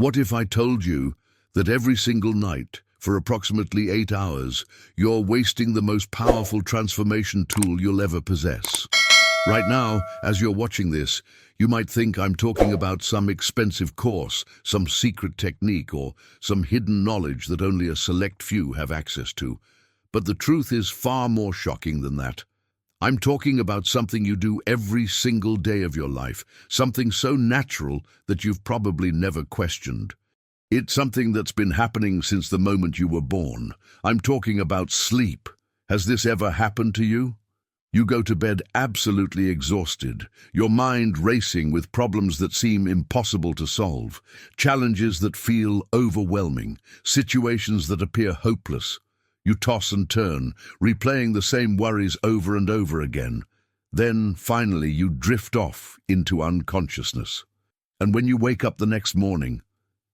What if I told you that every single night, for approximately 8 hours, you're wasting the most powerful transformation tool you'll ever possess? Right now, as you're watching this, you might think I'm talking about some expensive course, some secret technique, or some hidden knowledge that only a select few have access to. But the truth is far more shocking than that. I'm talking about something you do every single day of your life, something so natural that you've probably never questioned. It's something that's been happening since the moment you were born. I'm talking about sleep. Has this ever happened to you? You go to bed absolutely exhausted, your mind racing with problems that seem impossible to solve, challenges that feel overwhelming, situations that appear hopeless. You toss and turn, replaying the same worries over and over again. Then, finally, you drift off into unconsciousness. And when you wake up the next morning,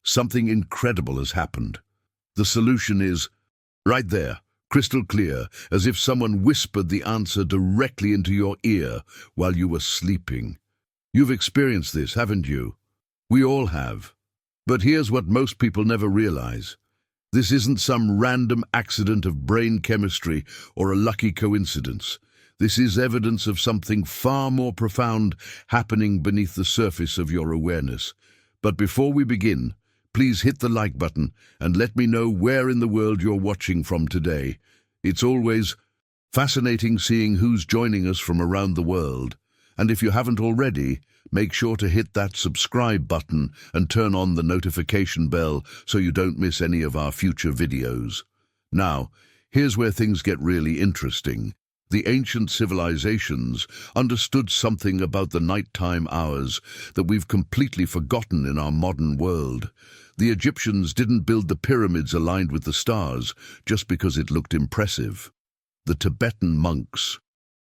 something incredible has happened. The solution is right there, crystal clear, as if someone whispered the answer directly into your ear while you were sleeping. You've experienced this, haven't you? We all have. But here's what most people never realize. This isn't some random accident of brain chemistry or a lucky coincidence. This is evidence of something far more profound happening beneath the surface of your awareness. But before we begin, please hit the like button and let me know where in the world you're watching from today. It's always fascinating seeing who's joining us from around the world. And if you haven't already, make sure to hit that subscribe button and turn on the notification bell so you don't miss any of our future videos. Now, here's where things get really interesting. The ancient civilizations understood something about the nighttime hours that we've completely forgotten in our modern world. The Egyptians didn't build the pyramids aligned with the stars just because it looked impressive. The Tibetan monks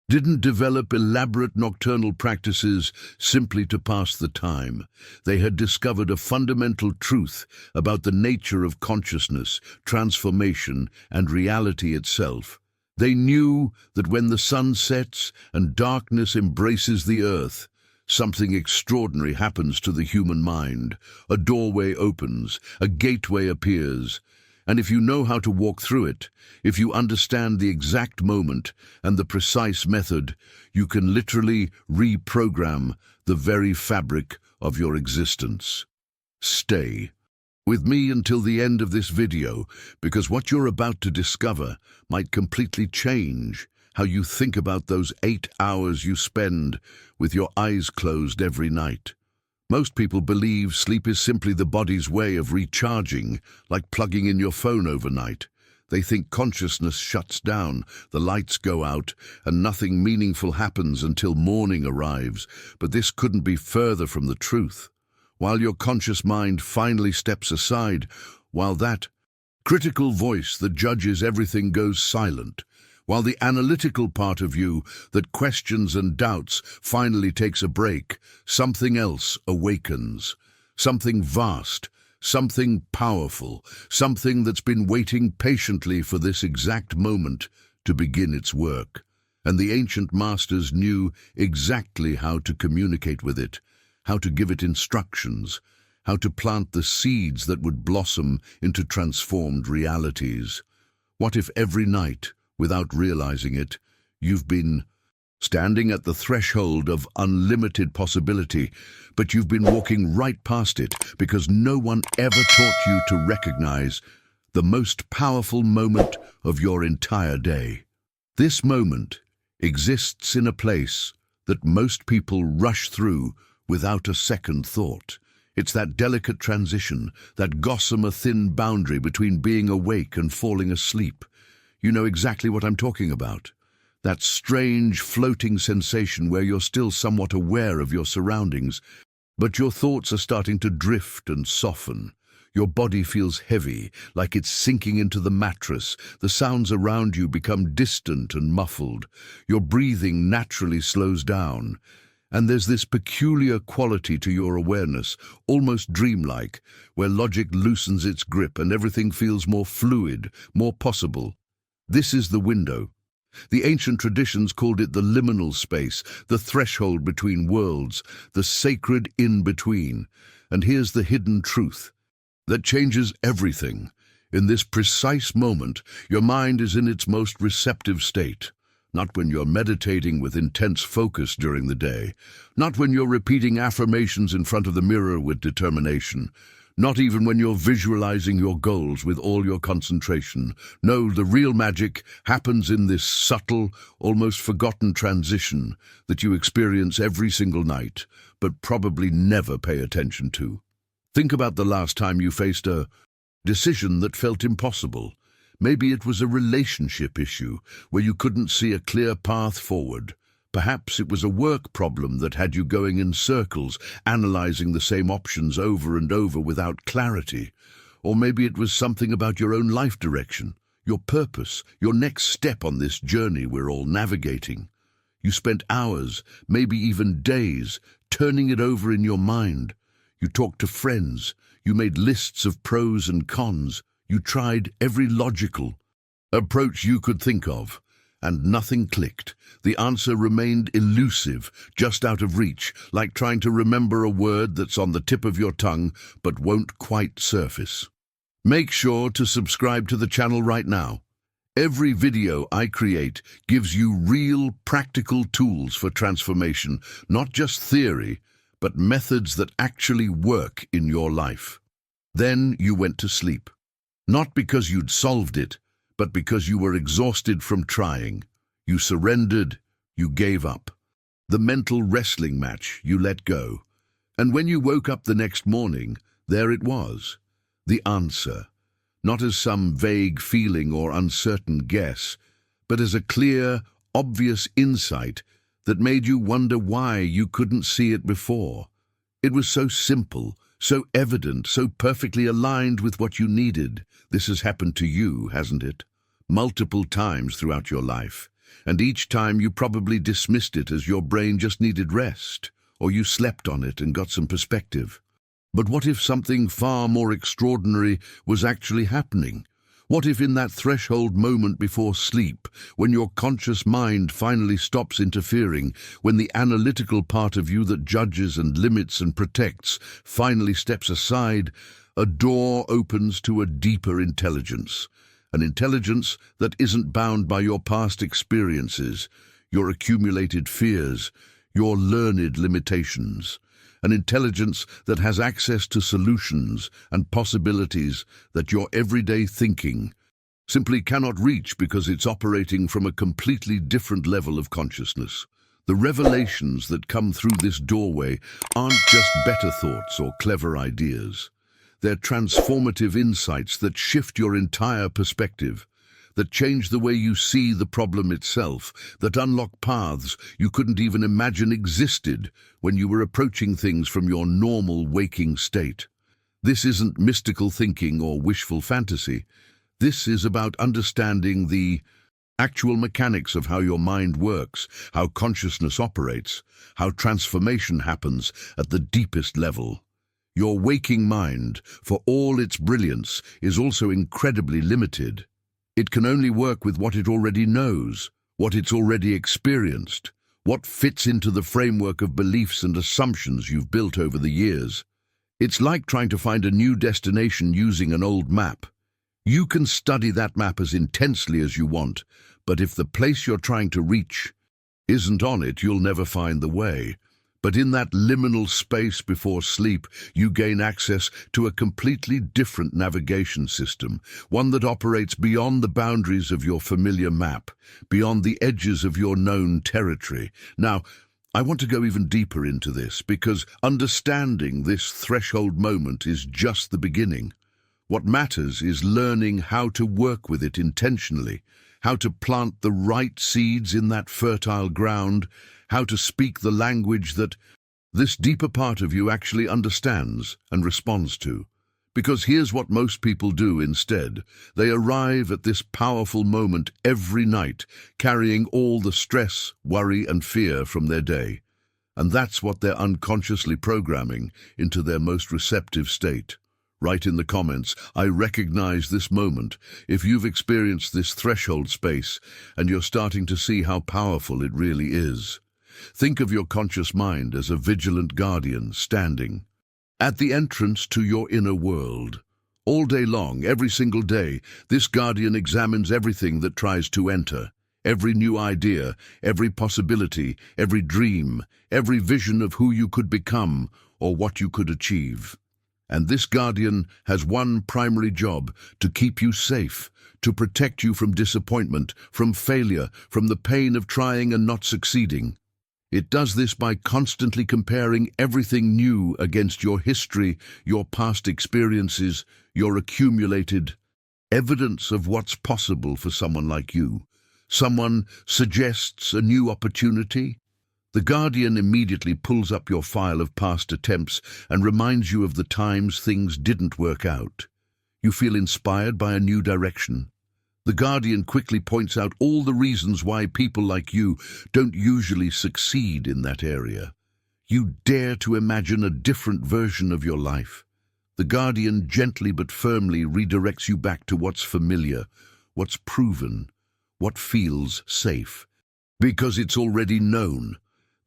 didn't develop elaborate nocturnal practices simply to pass the time. They had discovered a fundamental truth about the nature of consciousness, transformation, and reality itself. They knew that when the sun sets and darkness embraces the earth, something extraordinary happens to the human mind. A doorway opens, a gateway appears, and if you know how to walk through it, if you understand the exact moment and the precise method, you can literally reprogram the very fabric of your existence. Stay with me until the end of this video, because what you're about to discover might completely change how you think about those 8 hours you spend with your eyes closed every night. Most people believe sleep is simply the body's way of recharging, like plugging in your phone overnight. They think consciousness shuts down, the lights go out, and nothing meaningful happens until morning arrives. But this couldn't be further from the truth. While your conscious mind finally steps aside, while that critical voice that judges everything goes silent, while the analytical part of you that questions and doubts finally takes a break, something else awakens. Something vast, something powerful, something that's been waiting patiently for this exact moment to begin its work. And the ancient masters knew exactly how to communicate with it, how to give it instructions, how to plant the seeds that would blossom into transformed realities. What if every night, without realizing it, you've been standing at the threshold of unlimited possibility, but you've been walking right past it because no one ever taught you to recognize the most powerful moment of your entire day? This moment exists in a place that most people rush through without a second thought. It's that delicate transition, that gossamer thin boundary between being awake and falling asleep. You know exactly what I'm talking about. That strange, floating sensation where you're still somewhat aware of your surroundings, but your thoughts are starting to drift and soften. Your body feels heavy, like it's sinking into the mattress. The sounds around you become distant and muffled. Your breathing naturally slows down. And there's this peculiar quality to your awareness, almost dreamlike, where logic loosens its grip and everything feels more fluid, more possible. This is the window. The ancient traditions called it the liminal space, the threshold between worlds, the sacred in-between. And here's the hidden truth. that changes everything. In this precise moment, your mind is in its most receptive state. Not when you're meditating with intense focus during the day, not when you're repeating affirmations in front of the mirror with determination, not even when you're visualizing your goals with all your concentration. No, the real magic happens in this subtle, almost forgotten transition that you experience every single night, but probably never pay attention to. Think about the last time you faced a decision that felt impossible. Maybe it was a relationship issue where you couldn't see a clear path forward. Perhaps it was a work problem that had you going in circles, analyzing the same options over and over without clarity. Or maybe it was something about your own life direction, your purpose, your next step on this journey we're all navigating. You spent hours, maybe even days, turning it over in your mind. You talked to friends, you made lists of pros and cons, you tried every logical approach you could think of, and nothing clicked. The answer remained elusive, just out of reach, like trying to remember a word that's on the tip of your tongue but won't quite surface. Make sure to subscribe to the channel right now. Every video I create gives you real, practical tools for transformation, not just theory, but methods that actually work in your life. Then you went to sleep. Not because you'd solved it, but because you were exhausted from trying. You surrendered, you gave up. The mental wrestling match, you let go. And when you woke up the next morning, there it was. The answer. Not as some vague feeling or uncertain guess, but as a clear, obvious insight that made you wonder why you couldn't see it before. It was so simple, so evident, so perfectly aligned with what you needed. This has happened to you, hasn't it? Multiple times throughout your life. And each time you probably dismissed it as your brain just needed rest, or you slept on it and got some perspective. But what if something far more extraordinary was actually happening? What if in that threshold moment before sleep, when your conscious mind finally stops interfering, when the analytical part of you that judges and limits and protects finally steps aside, a door opens to a deeper intelligence, an intelligence that isn't bound by your past experiences, your accumulated fears, your learned limitations, an intelligence that has access to solutions and possibilities that your everyday thinking simply cannot reach because it's operating from a completely different level of consciousness. The revelations that come through this doorway aren't just better thoughts or clever ideas. They're transformative insights that shift your entire perspective, that change the way you see the problem itself, that unlock paths you couldn't even imagine existed when you were approaching things from your normal waking state. This isn't mystical thinking or wishful fantasy. This is about understanding the actual mechanics of how your mind works, how consciousness operates, how transformation happens at the deepest level. Your waking mind, for all its brilliance, is also incredibly limited. It can only work with what it already knows, what it's already experienced, what fits into the framework of beliefs and assumptions you've built over the years. It's like trying to find a new destination using an old map. You can study that map as intensely as you want, but if the place you're trying to reach isn't on it, you'll never find the way. But in that liminal space before sleep, you gain access to a completely different navigation system, one that operates beyond the boundaries of your familiar map, beyond the edges of your known territory. Now, I want to go even deeper into this, because understanding this threshold moment is just the beginning. What matters is learning how to work with it intentionally, how to plant the right seeds in that fertile ground, how to speak the language that this deeper part of you actually understands and responds to. Because here's what most people do instead. They arrive at this powerful moment every night, carrying all the stress, worry, and fear from their day. And that's what they're unconsciously programming into their most receptive state. Write in the comments, I recognize this moment, if you've experienced this threshold space and you're starting to see how powerful it really is. Think of your conscious mind as a vigilant guardian standing at the entrance to your inner world, All day long, every single day, this guardian examines everything that tries to enter. Every new idea, every possibility, every dream, every vision of who you could become or what you could achieve. And this guardian has one primary job: to keep you safe, to protect you from disappointment, from failure, from the pain of trying and not succeeding. It does this by constantly comparing everything new against your history, your past experiences, your accumulated evidence of what's possible for someone like you. Someone suggests a new opportunity. The guardian immediately pulls up your file of past attempts and reminds you of the times things didn't work out. You feel inspired by a new direction. The guardian quickly points out all the reasons why people like you don't usually succeed in that area. You dare to imagine a different version of your life. The guardian gently but firmly redirects you back to what's familiar, what's proven, what feels safe, because it's already known.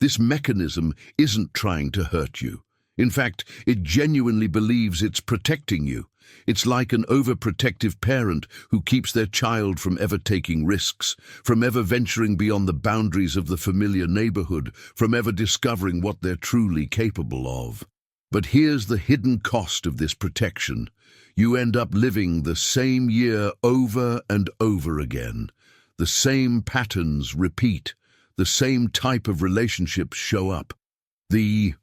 This mechanism isn't trying to hurt you. In fact, it genuinely believes it's protecting you. It's like an overprotective parent who keeps their child from ever taking risks, from ever venturing beyond the boundaries of the familiar neighborhood, from ever discovering what they're truly capable of. But here's the hidden cost of this protection. You end up living the same year over and over again. The same patterns repeat. The same type of relationships show up. The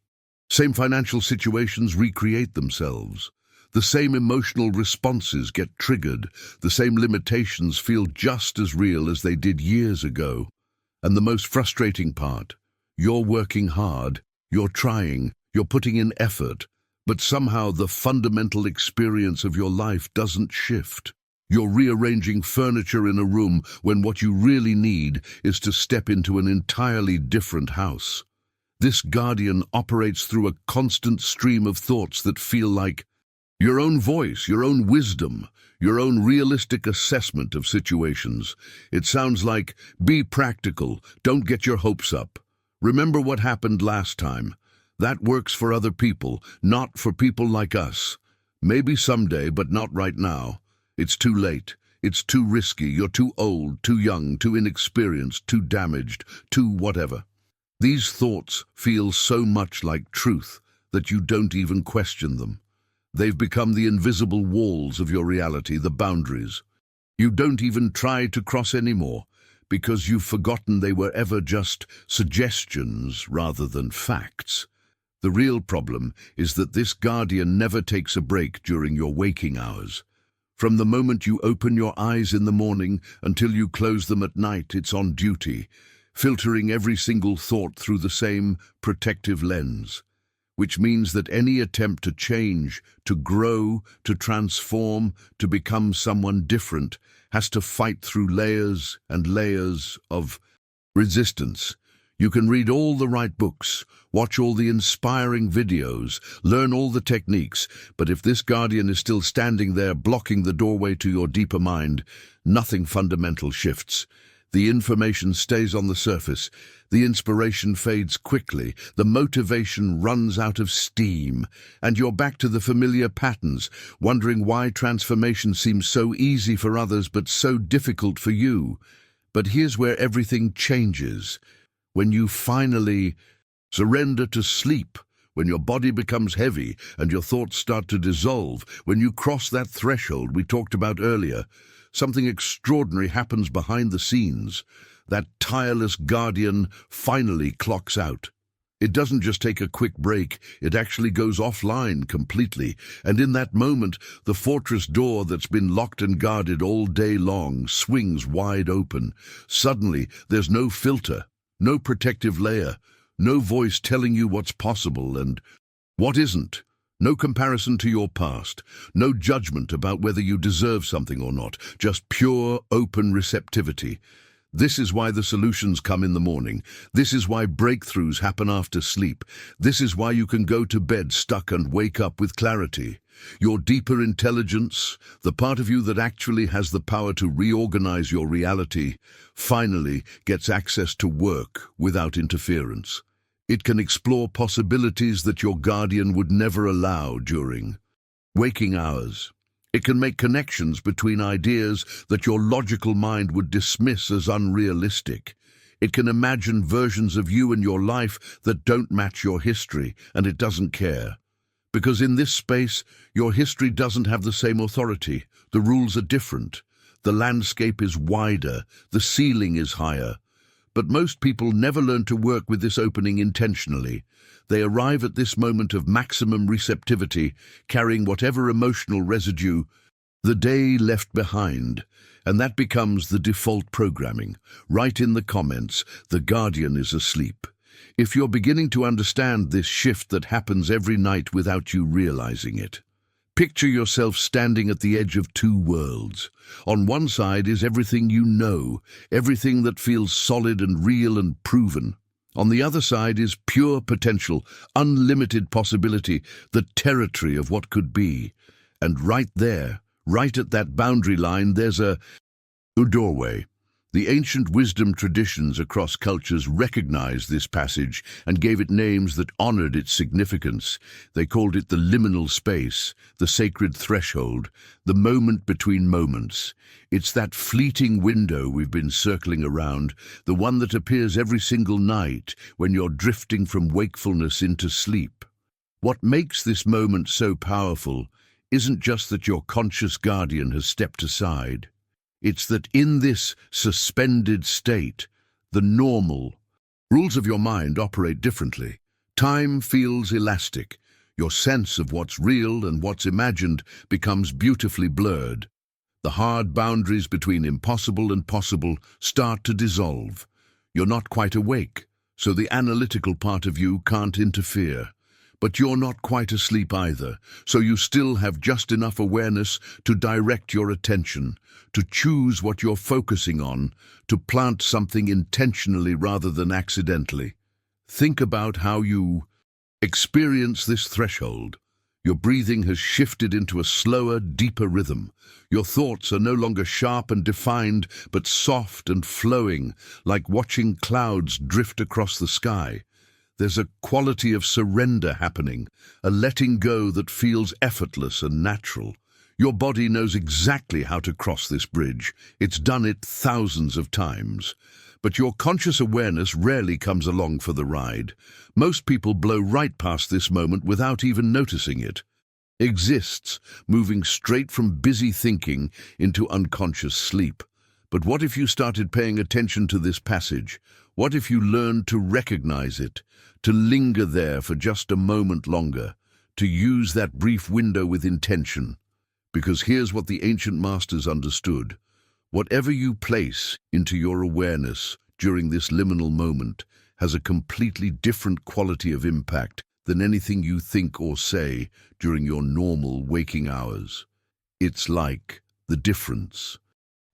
same financial situations recreate themselves. The same emotional responses get triggered. The same limitations feel just as real as they did years ago. And the most frustrating part, you're working hard, you're trying, you're putting in effort, but somehow the fundamental experience of your life doesn't shift. You're rearranging furniture in a room when what you really need is to step into an entirely different house. This guardian operates through a constant stream of thoughts that feel like your own voice, your own wisdom, your own realistic assessment of situations. It sounds like, be practical, don't get your hopes up. Remember what happened last time. That works for other people, not for people like us. Maybe someday, but not right now. It's too late. It's too risky. You're too old, too young, too inexperienced, too damaged, too whatever. These thoughts feel so much like truth that you don't even question them. They've become the invisible walls of your reality, the boundaries. You don't even try to cross anymore because you've forgotten they were ever just suggestions rather than facts. The real problem is that this guardian never takes a break during your waking hours. From the moment you open your eyes in the morning until you close them at night, it's on duty, filtering every single thought through the same protective lens. Which means that any attempt to change, to grow, to transform, to become someone different has to fight through layers and layers of resistance. You can read all the right books, watch all the inspiring videos, learn all the techniques, but if this guardian is still standing there blocking the doorway to your deeper mind, nothing fundamental shifts. The information stays on the surface, the inspiration fades quickly, the motivation runs out of steam, and you're back to the familiar patterns, wondering why transformation seems so easy for others but so difficult for you. But here's where everything changes. When you finally surrender to sleep, when your body becomes heavy and your thoughts start to dissolve, when you cross that threshold we talked about earlier, something extraordinary happens behind the scenes. That tireless guardian finally clocks out. It doesn't just take a quick break, it actually goes offline completely. And in that moment, the fortress door that's been locked and guarded all day long swings wide open. Suddenly, there's no filter, no protective layer, no voice telling you what's possible and what isn't. No comparison to your past, no judgment about whether you deserve something or not, just pure, open receptivity. This is why the solutions come in the morning. This is why breakthroughs happen after sleep. This is why you can go to bed stuck and wake up with clarity. Your deeper intelligence, the part of you that actually has the power to reorganize your reality, finally gets access to work without interference. It can explore possibilities that your guardian would never allow during waking hours. It can make connections between ideas that your logical mind would dismiss as unrealistic. It can imagine versions of you and your life that don't match your history, and it doesn't care. Because in this space, your history doesn't have the same authority. The rules are different. The landscape is wider. The ceiling is higher. But most people never learn to work with this opening intentionally. They arrive at this moment of maximum receptivity, carrying whatever emotional residue the day left behind, and that becomes the default programming. Write in the comments, "The Guardian is asleep," if you're beginning to understand this shift that happens every night without you realizing it. Picture yourself standing at the edge of two worlds. On one side is everything you know, everything that feels solid and real and proven. On the other side is pure potential, unlimited possibility, the territory of what could be. And right there, right at that boundary line, there's a doorway. The ancient wisdom traditions across cultures recognized this passage and gave it names that honored its significance. They called it the liminal space, the sacred threshold, the moment between moments. It's that fleeting window we've been circling around, the one that appears every single night when you're drifting from wakefulness into sleep. What makes this moment so powerful isn't just that your conscious guardian has stepped aside. It's that in this suspended state, the normal rules of your mind operate differently. Time feels elastic. Your sense of what's real and what's imagined becomes beautifully blurred. The hard boundaries between impossible and possible start to dissolve. You're not quite awake, so the analytical part of you can't interfere. But you're not quite asleep either, so you still have just enough awareness to direct your attention, to choose what you're focusing on, to plant something intentionally rather than accidentally. Think about how you experience this threshold. Your breathing has shifted into a slower, deeper rhythm. Your thoughts are no longer sharp and defined, but soft and flowing, like watching clouds drift across the sky. There's a quality of surrender happening, a letting go that feels effortless and natural. Your body knows exactly how to cross this bridge. It's done it thousands of times. But your conscious awareness rarely comes along for the ride. Most people blow right past this moment without even noticing it. Exists, moving straight from busy thinking into unconscious sleep. But what if you started paying attention to this passage? What if you learned to recognize it, to linger there for just a moment longer, to use that brief window with intention? Because here's what the ancient masters understood. Whatever you place into your awareness during this liminal moment has a completely different quality of impact than anything you think or say during your normal waking hours. It's like the difference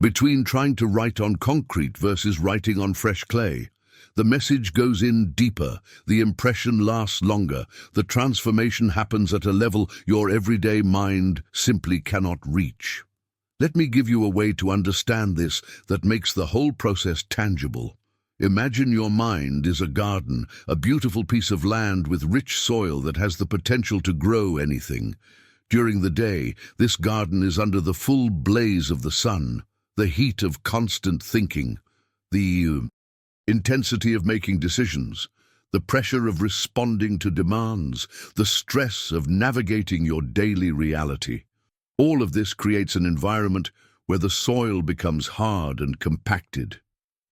between trying to write on concrete versus writing on fresh clay. The message goes in deeper, the impression lasts longer, the transformation happens at a level your everyday mind simply cannot reach. Let me give you a way to understand this that makes the whole process tangible. Imagine your mind is a garden, a beautiful piece of land with rich soil that has the potential to grow anything. During the day, this garden is under the full blaze of the sun, the heat of constant thinking, the intensity of making decisions, the pressure of responding to demands, the stress of navigating your daily reality. All of this creates an environment where the soil becomes hard and compacted.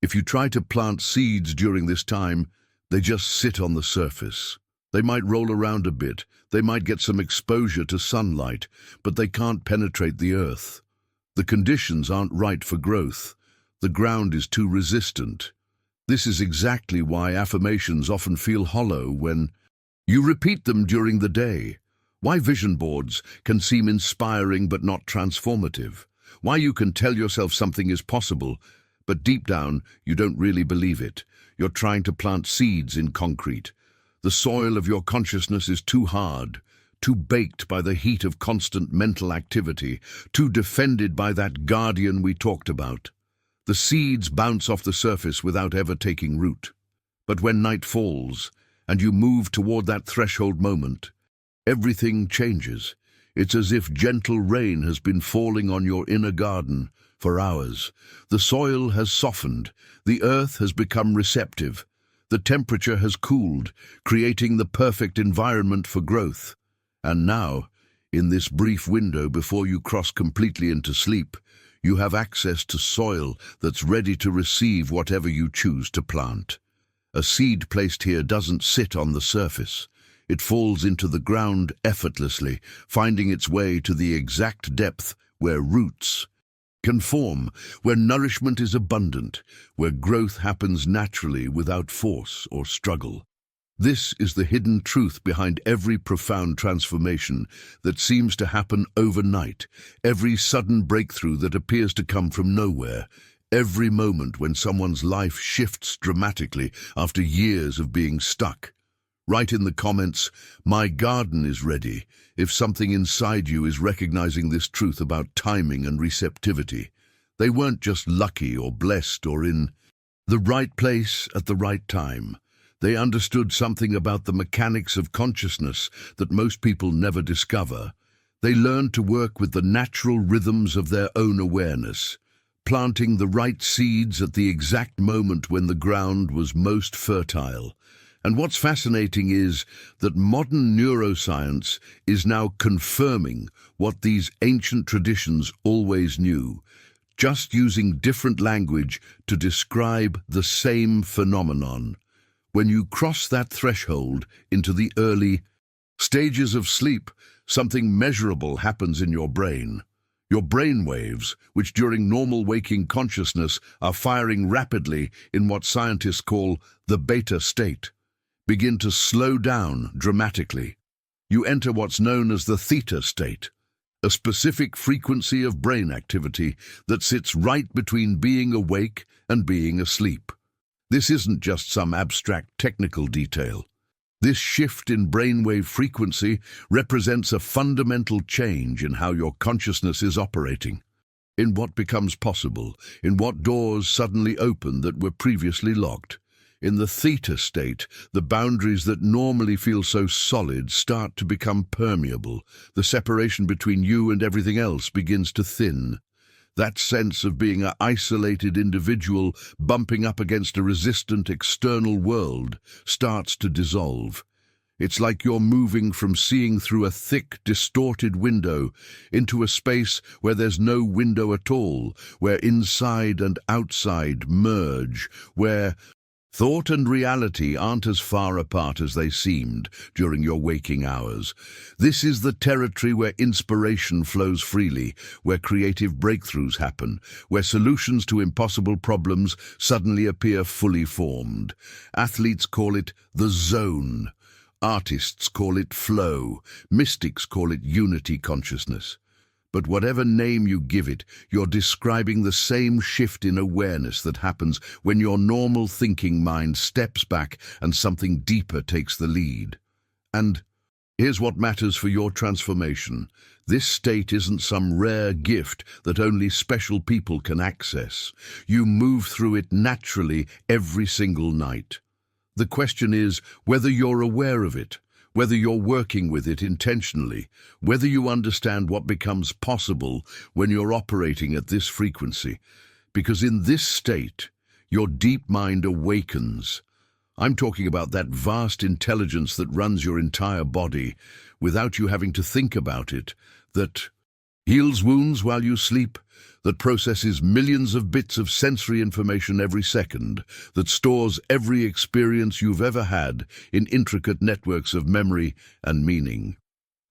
If you try to plant seeds during this time, they just sit on the surface. They might roll around a bit, they might get some exposure to sunlight, but they can't penetrate the earth. The conditions aren't right for growth. The ground is too resistant. This is exactly why affirmations often feel hollow when you repeat them during the day. Why vision boards can seem inspiring but not transformative. Why you can tell yourself something is possible, but deep down you don't really believe it. You're trying to plant seeds in concrete. The soil of your consciousness is too hard, too baked by the heat of constant mental activity, too defended by that guardian we talked about. The seeds bounce off the surface without ever taking root. But when night falls, and you move toward that threshold moment, everything changes. It's as if gentle rain has been falling on your inner garden for hours. The soil has softened, the earth has become receptive, the temperature has cooled, creating the perfect environment for growth. And now, in this brief window before you cross completely into sleep, you have access to soil that's ready to receive whatever you choose to plant. A seed placed here doesn't sit on the surface. It falls into the ground effortlessly, finding its way to the exact depth where roots can form, where nourishment is abundant, where growth happens naturally without force or struggle. This is the hidden truth behind every profound transformation that seems to happen overnight, every sudden breakthrough that appears to come from nowhere, every moment when someone's life shifts dramatically after years of being stuck. Write in the comments, "My garden is ready," if something inside you is recognizing this truth about timing and receptivity. They weren't just lucky or blessed or in the right place at the right time. They understood something about the mechanics of consciousness that most people never discover. They learned to work with the natural rhythms of their own awareness, planting the right seeds at the exact moment when the ground was most fertile. And what's fascinating is that modern neuroscience is now confirming what these ancient traditions always knew, just using different language to describe the same phenomenon. When you cross that threshold into the early stages of sleep, something measurable happens in your brain. Your brain waves, which during normal waking consciousness are firing rapidly in what scientists call the beta state, begin to slow down dramatically. You enter what's known as the theta state, a specific frequency of brain activity that sits right between being awake and being asleep. This isn't just some abstract technical detail. This shift in brainwave frequency represents a fundamental change in how your consciousness is operating, in what becomes possible, in what doors suddenly open that were previously locked. In the theta state, the boundaries that normally feel so solid start to become permeable. The separation between you and everything else begins to thin. That sense of being an isolated individual bumping up against a resistant external world starts to dissolve. It's like you're moving from seeing through a thick, distorted window into a space where there's no window at all, where inside and outside merge, where thought and reality aren't as far apart as they seemed during your waking hours. This is the territory where inspiration flows freely, where creative breakthroughs happen, where solutions to impossible problems suddenly appear fully formed. Athletes call it the zone. Artists call it flow. Mystics call it unity consciousness. But whatever name you give it, you're describing the same shift in awareness that happens when your normal thinking mind steps back and something deeper takes the lead. And here's what matters for your transformation. This state isn't some rare gift that only special people can access. You move through it naturally every single night. The question is whether you're aware of it, whether you're working with it intentionally, whether you understand what becomes possible when you're operating at this frequency. Because in this state, your deep mind awakens. I'm talking about that vast intelligence that runs your entire body without you having to think about it, that heals wounds while you sleep, that processes millions of bits of sensory information every second, that stores every experience you've ever had in intricate networks of memory and meaning.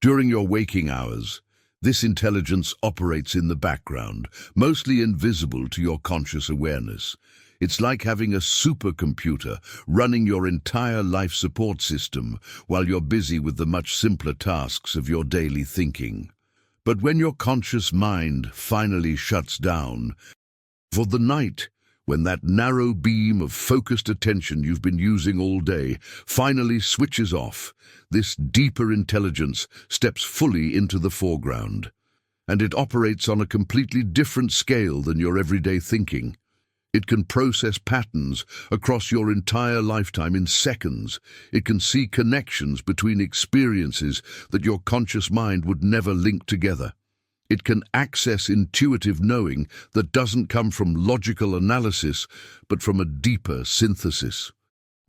During your waking hours, this intelligence operates in the background, mostly invisible to your conscious awareness. It's like having a supercomputer running your entire life support system while you're busy with the much simpler tasks of your daily thinking. But when your conscious mind finally shuts down for the night, when that narrow beam of focused attention you've been using all day finally switches off, this deeper intelligence steps fully into the foreground. And it operates on a completely different scale than your everyday thinking. It can process patterns across your entire lifetime in seconds. It can see connections between experiences that your conscious mind would never link together. It can access intuitive knowing that doesn't come from logical analysis, but from a deeper synthesis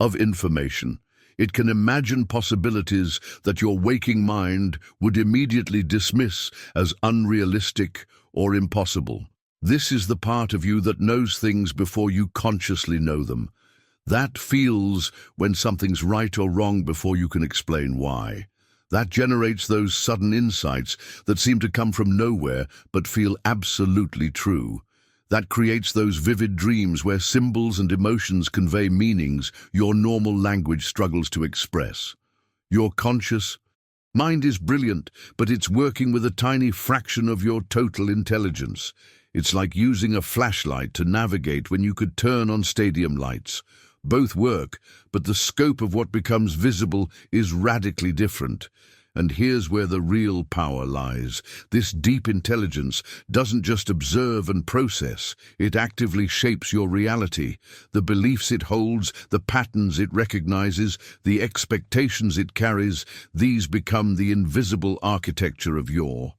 of information. It can imagine possibilities that your waking mind would immediately dismiss as unrealistic or impossible. This is the part of you that knows things before you consciously know them. That feels when something's right or wrong before you can explain why. That generates those sudden insights that seem to come from nowhere but feel absolutely true. That creates those vivid dreams where symbols and emotions convey meanings your normal language struggles to express. Your conscious mind is brilliant, but it's working with a tiny fraction of your total intelligence. It's like using a flashlight to navigate when you could turn on stadium lights. Both work, but the scope of what becomes visible is radically different. And here's where the real power lies. This deep intelligence doesn't just observe and process, it actively shapes your reality. The beliefs it holds, the patterns it recognizes, the expectations it carries, these become the invisible architecture of your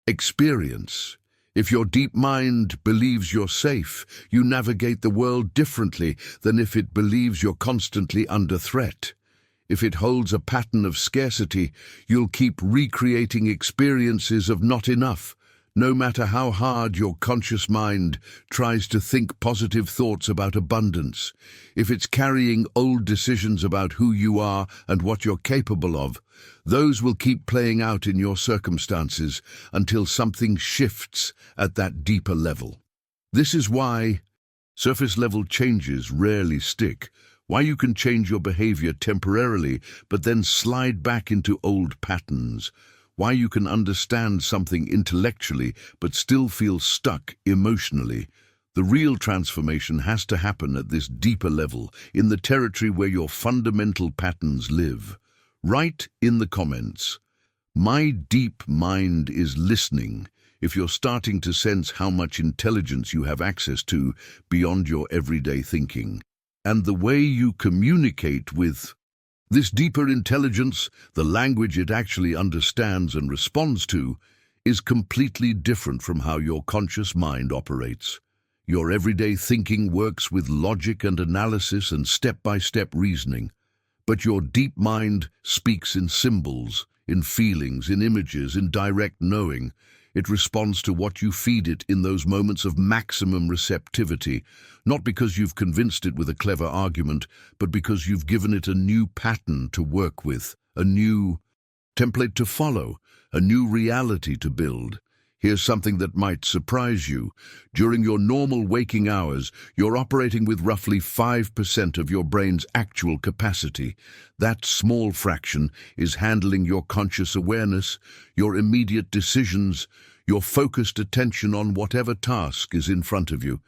experience. If your deep mind believes you're safe, you navigate the world differently than if it believes you're constantly under threat. If it holds a pattern of scarcity, you'll keep recreating experiences of not enough, no matter how hard your conscious mind tries to think positive thoughts about abundance. If it's carrying old decisions about who you are and what you're capable of, those will keep playing out in your circumstances until something shifts at that deeper level. This is why surface-level changes rarely stick, why you can change your behavior temporarily but then slide back into old patterns, why you can understand something intellectually but still feel stuck emotionally. The real transformation has to happen at this deeper level, in the territory where your fundamental patterns live. Write in the comments, "My deep mind is listening," if you're starting to sense how much intelligence you have access to beyond your everyday thinking. And the way you communicate with this deeper intelligence, the language it actually understands and responds to, is completely different from how your conscious mind operates. Your everyday thinking works with logic and analysis and step-by-step reasoning. But your deep mind speaks in symbols, in feelings, in images, in direct knowing. It responds to what you feed it in those moments of maximum receptivity, not because you've convinced it with a clever argument, but because you've given it a new pattern to work with, a new template to follow, a new reality to build. Here's something that might surprise you. During your normal waking hours, you're operating with roughly 5% of your brain's actual capacity. That small fraction is handling your conscious awareness, your immediate decisions, your focused attention on whatever task is in front of you.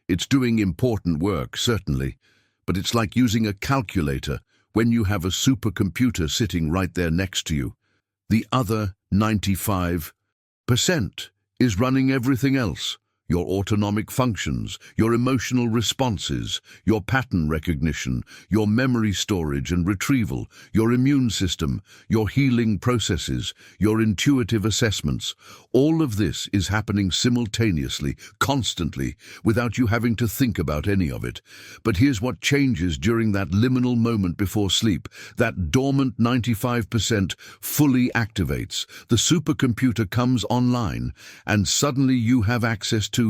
It's doing important work, certainly, but it's like using a calculator when you have a supercomputer sitting right there next to you. The other 95% is running everything else. Your autonomic functions, your emotional responses, your pattern recognition, your memory storage and retrieval, your immune system, your healing processes, your intuitive assessments. All of this is happening simultaneously, constantly, without you having to think about any of it. But here's what changes during that liminal moment before sleep. That dormant 95% fully activates. The supercomputer comes online, and suddenly you have access to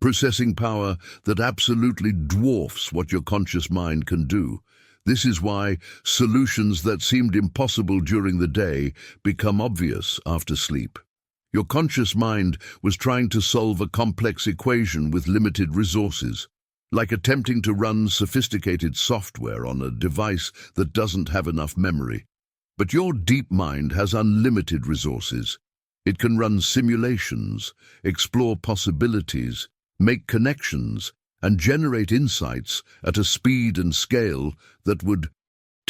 processing power that absolutely dwarfs what your conscious mind can do. This is why solutions that seemed impossible during the day become obvious after sleep. Your conscious mind was trying to solve a complex equation with limited resources, like attempting to run sophisticated software on a device that doesn't have enough memory. But your deep mind has unlimited resources. It can run simulations, explore possibilities, make connections, and generate insights at a speed and scale that would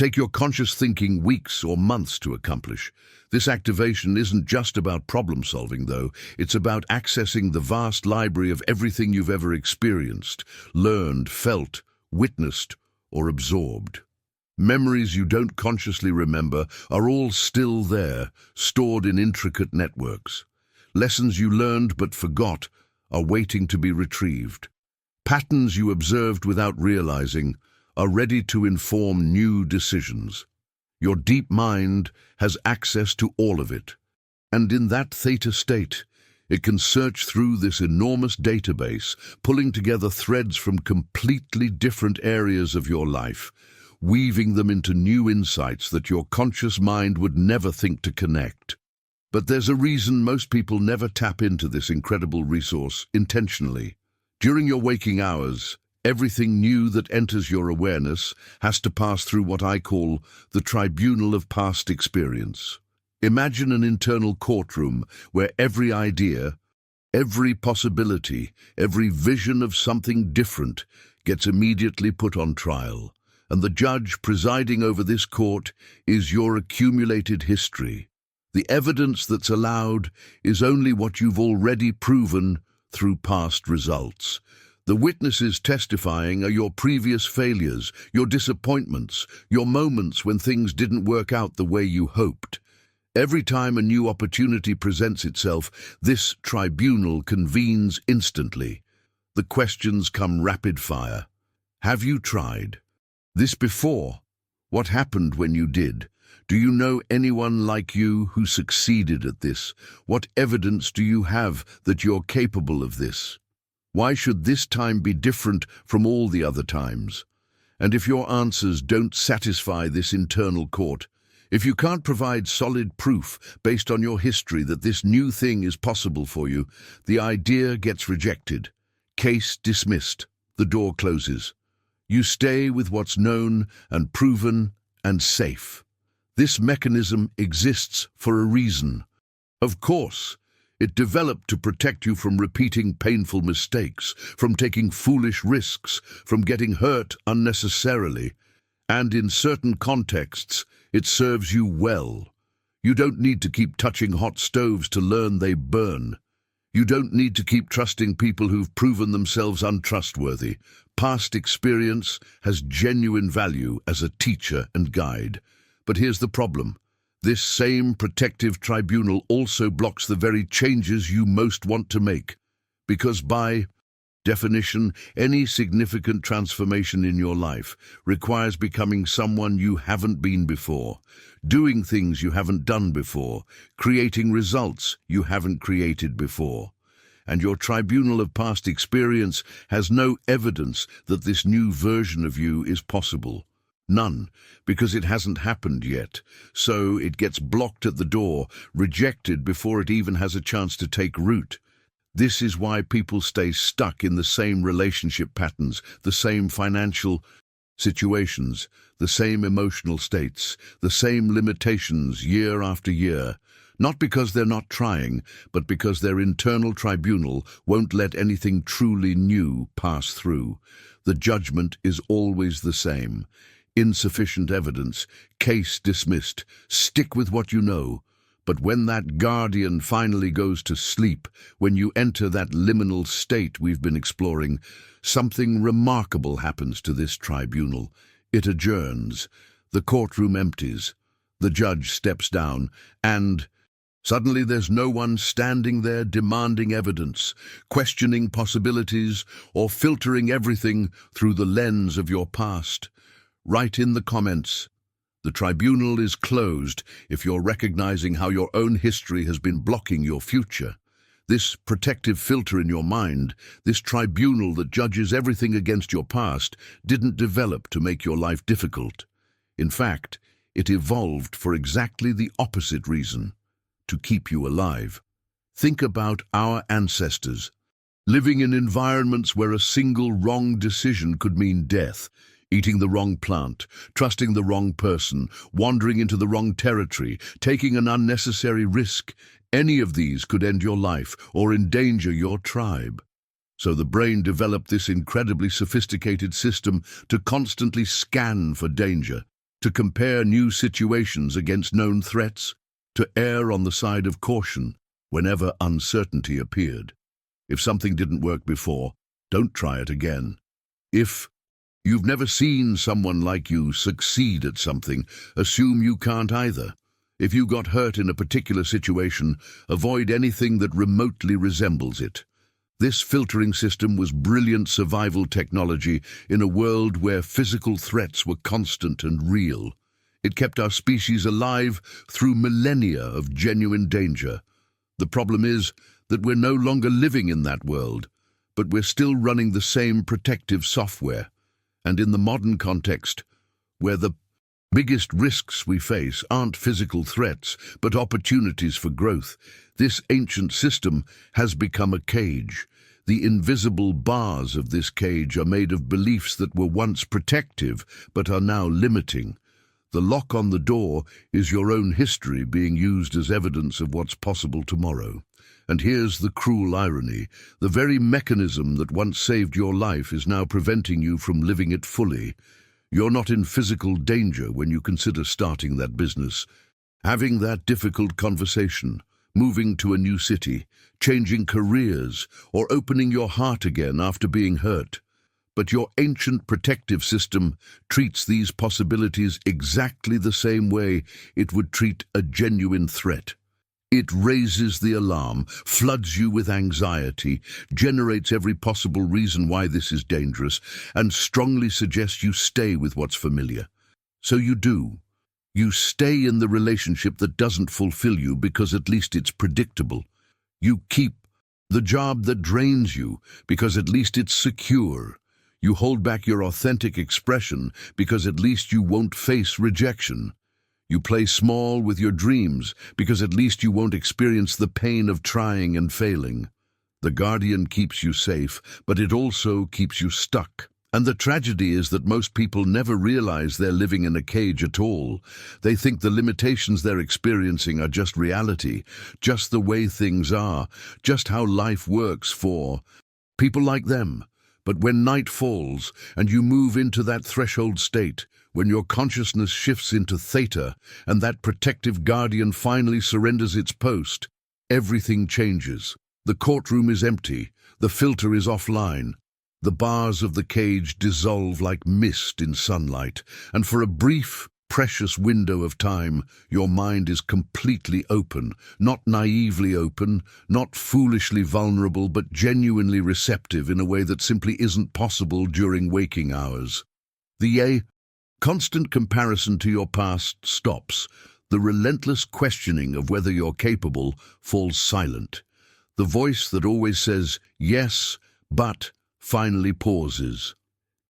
take your conscious thinking weeks or months to accomplish. This activation isn't just about problem solving, though. It's about accessing the vast library of everything you've ever experienced, learned, felt, witnessed, or absorbed. Memories you don't consciously remember are all still there, stored in intricate networks. Lessons you learned but forgot are waiting to be retrieved. Patterns you observed without realizing are ready to inform new decisions. Your deep mind has access to all of it, and in that theta state, it can search through this enormous database, pulling together threads from completely different areas of your life, weaving them into new insights that your conscious mind would never think to connect. But there's a reason most people never tap into this incredible resource intentionally. During your waking hours, everything new that enters your awareness has to pass through what I call the tribunal of past experience. Imagine an internal courtroom where every idea, every possibility, every vision of something different gets immediately put on trial. And the judge presiding over this court is your accumulated history. The evidence that's allowed is only what you've already proven through past results. The witnesses testifying are your previous failures, your disappointments, your moments when things didn't work out the way you hoped. Every time a new opportunity presents itself, this tribunal convenes instantly. The questions come rapid fire. Have you tried this before? What happened when you did? Do you know anyone like you who succeeded at this? What evidence do you have that you're capable of this? Why should this time be different from all the other times? And if your answers don't satisfy this internal court, if you can't provide solid proof based on your history that this new thing is possible for you, the idea gets rejected. Case dismissed. The door closes. You stay with what's known and proven and safe. This mechanism exists for a reason. Of course, it developed to protect you from repeating painful mistakes, from taking foolish risks, from getting hurt unnecessarily. And in certain contexts, it serves you well. You don't need to keep touching hot stoves to learn they burn. You don't need to keep trusting people who've proven themselves untrustworthy. Past experience has genuine value as a teacher and guide. But here's the problem. This same protective tribunal also blocks the very changes you most want to make. Because by definition, any significant transformation in your life requires becoming someone you haven't been before, doing things you haven't done before, creating results you haven't created before. And your tribunal of past experience has no evidence that this new version of you is possible. None, because it hasn't happened yet. So it gets blocked at the door, rejected before it even has a chance to take root. This is why people stay stuck in the same relationship patterns, the same financial situations, the same emotional states, the same limitations year after year. Not because they're not trying, but because their internal tribunal won't let anything truly new pass through. The judgment is always the same. Insufficient evidence, case dismissed, stick with what you know. But when that guardian finally goes to sleep, when you enter that liminal state we've been exploring, something remarkable happens to this tribunal. It adjourns, the courtroom empties, the judge steps down, and suddenly there's no one standing there demanding evidence, questioning possibilities, or filtering everything through the lens of your past. Write in the comments. The tribunal is closed if you're recognizing how your own history has been blocking your future. This protective filter in your mind, this tribunal that judges everything against your past, didn't develop to make your life difficult. In fact, it evolved for exactly the opposite reason, to keep you alive. Think about our ancestors, living in environments where a single wrong decision could mean death. Eating the wrong plant, trusting the wrong person, wandering into the wrong territory, taking an unnecessary risk. Any of these could end your life or endanger your tribe. So the brain developed this incredibly sophisticated system to constantly scan for danger. to compare new situations against known threats, to err on the side of caution whenever uncertainty appeared. If something didn't work before, don't try it again. If you've never seen someone like you succeed at something, assume you can't either. If you got hurt in a particular situation, avoid anything that remotely resembles it. This filtering system was brilliant survival technology in a world where physical threats were constant and real. It kept our species alive through millennia of genuine danger. The problem is that we're no longer living in that world, but we're still running the same protective software. And in the modern context, where the biggest risks we face aren't physical threats, but opportunities for growth, this ancient system has become a cage. The invisible bars of this cage are made of beliefs that were once protective, but are now limiting. The lock on the door is your own history being used as evidence of what's possible tomorrow. And here's the cruel irony. The very mechanism that once saved your life is now preventing you from living it fully. You're not in physical danger when you consider starting that business, having that difficult conversation, moving to a new city, changing careers, or opening your heart again after being hurt. But your ancient protective system treats these possibilities exactly the same way it would treat a genuine threat. It raises the alarm, floods you with anxiety, generates every possible reason why this is dangerous, and strongly suggests you stay with what's familiar. So you do. You stay in the relationship that doesn't fulfill you because at least it's predictable. You keep the job that drains you because at least it's secure. You hold back your authentic expression because at least you won't face rejection. You play small with your dreams because at least you won't experience the pain of trying and failing. The guardian keeps you safe, but it also keeps you stuck. And the tragedy is that most people never realize they're living in a cage at all. They think the limitations they're experiencing are just reality, just the way things are, just how life works for people like them. But when night falls and you move into that threshold state, when your consciousness shifts into theta and that protective guardian finally surrenders its post, everything changes. The courtroom is empty, the filter is offline. The bars of the cage dissolve like mist in sunlight, and for a brief, precious window of time, your mind is completely open, not naively open, not foolishly vulnerable, but genuinely receptive in a way that simply isn't possible during waking hours. The constant comparison to your past stops. The relentless questioning of whether you're capable falls silent. The voice that always says, yes, but finally pauses.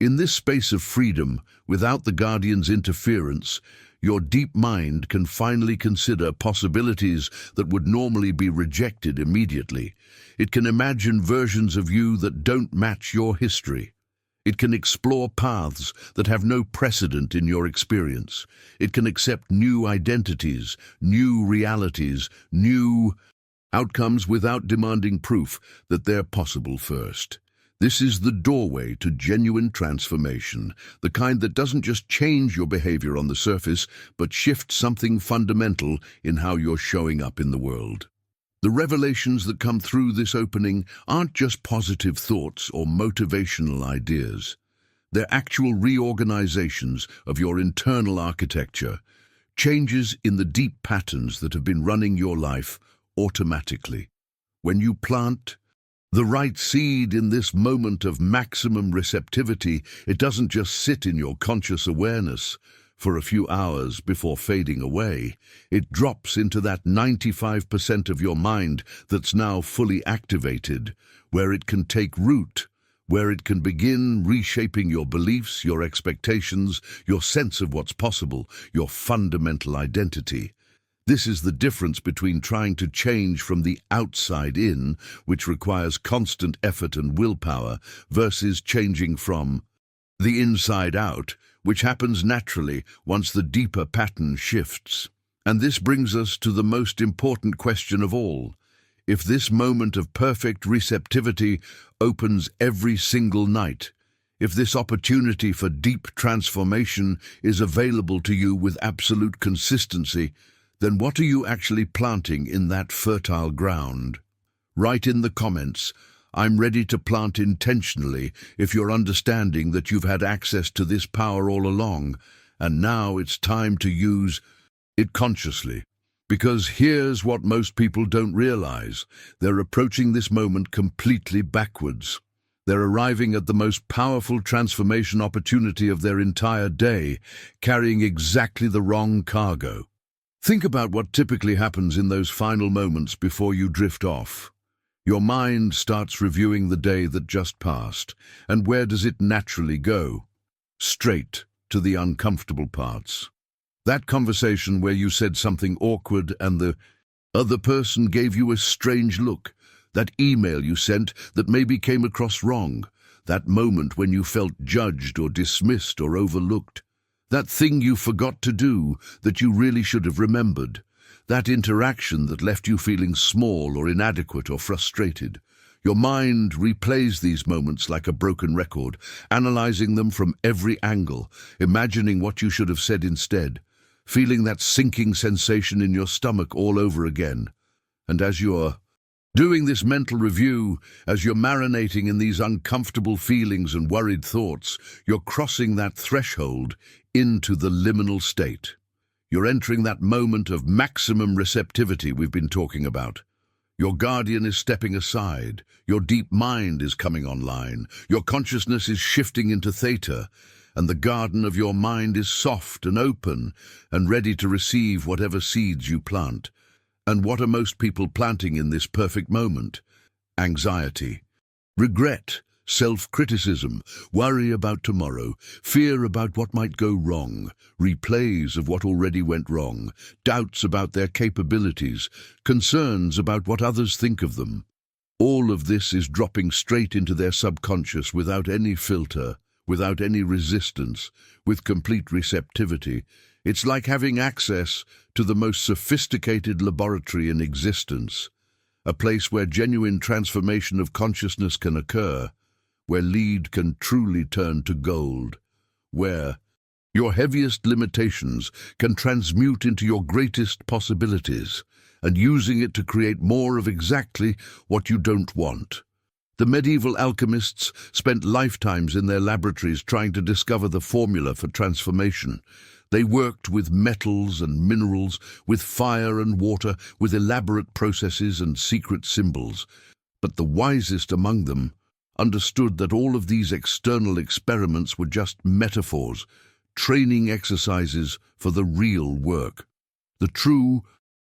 In this space of freedom, without the guardian's interference, your deep mind can finally consider possibilities that would normally be rejected immediately. It can imagine versions of you that don't match your history. It can explore paths that have no precedent in your experience. It can accept new identities, new realities, new outcomes without demanding proof that they're possible first. This is the doorway to genuine transformation, the kind that doesn't just change your behavior on the surface, but shifts something fundamental in how you're showing up in the world. The revelations that come through this opening aren't just positive thoughts or motivational ideas. They're actual reorganizations of your internal architecture, changes in the deep patterns that have been running your life automatically. When you plant the right seed in this moment of maximum receptivity, it doesn't just sit in your conscious awareness for a few hours before fading away. It drops into that 95% of your mind that's now fully activated, where it can take root, where it can begin reshaping your beliefs, your expectations, your sense of what's possible, your fundamental identity. This is the difference between trying to change from the outside in, which requires constant effort and willpower, versus changing from the inside out, which happens naturally once the deeper pattern shifts. And this brings us to the most important question of all. If this moment of perfect receptivity opens every single night, If this opportunity for deep transformation is available to you with absolute consistency, then what are you actually planting in that fertile ground? Write in the comments, "I'm ready to plant intentionally," if you're understanding that you've had access to this power all along, and now it's time to use it consciously. Because here's what most people don't realize: they're approaching this moment completely backwards. They're arriving at the most powerful transformation opportunity of their entire day, carrying exactly the wrong cargo. Think about what typically happens in those final moments before you drift off. Your mind starts reviewing the day that just passed, and where does it naturally go? Straight to the uncomfortable parts. That conversation where you said something awkward and the other person gave you a strange look. That email you sent that maybe came across wrong. That moment when you felt judged or dismissed or overlooked. That thing you forgot to do that you really should have remembered. That interaction that left you feeling small or inadequate or frustrated. Your mind replays these moments like a broken record, analyzing them from every angle, imagining what you should have said instead, feeling that sinking sensation in your stomach all over again. And as you're doing this mental review, as you're marinating in these uncomfortable feelings and worried thoughts, you're crossing that threshold into the liminal state. You're entering that moment of maximum receptivity we've been talking about. Your guardian is stepping aside, your deep mind is coming online, your consciousness is shifting into theta, and the garden of your mind is soft and open and ready to receive whatever seeds you plant. And what are most people planting in this perfect moment? Anxiety, regret, self-criticism, worry about tomorrow, fear about what might go wrong, replays of what already went wrong, doubts about their capabilities, concerns about what others think of them. All of this is dropping straight into their subconscious without any filter, without any resistance, with complete receptivity. It's like having access to the most sophisticated laboratory in existence, a place where genuine transformation of consciousness can occur, where lead can truly turn to gold, where your heaviest limitations can transmute into your greatest possibilities, and using it to create more of exactly what you don't want. The medieval alchemists spent lifetimes in their laboratories trying to discover the formula for transformation. They worked with metals and minerals, with fire and water, with elaborate processes and secret symbols. But the wisest among them understood that all of these external experiments were just metaphors, training exercises for the real work. The true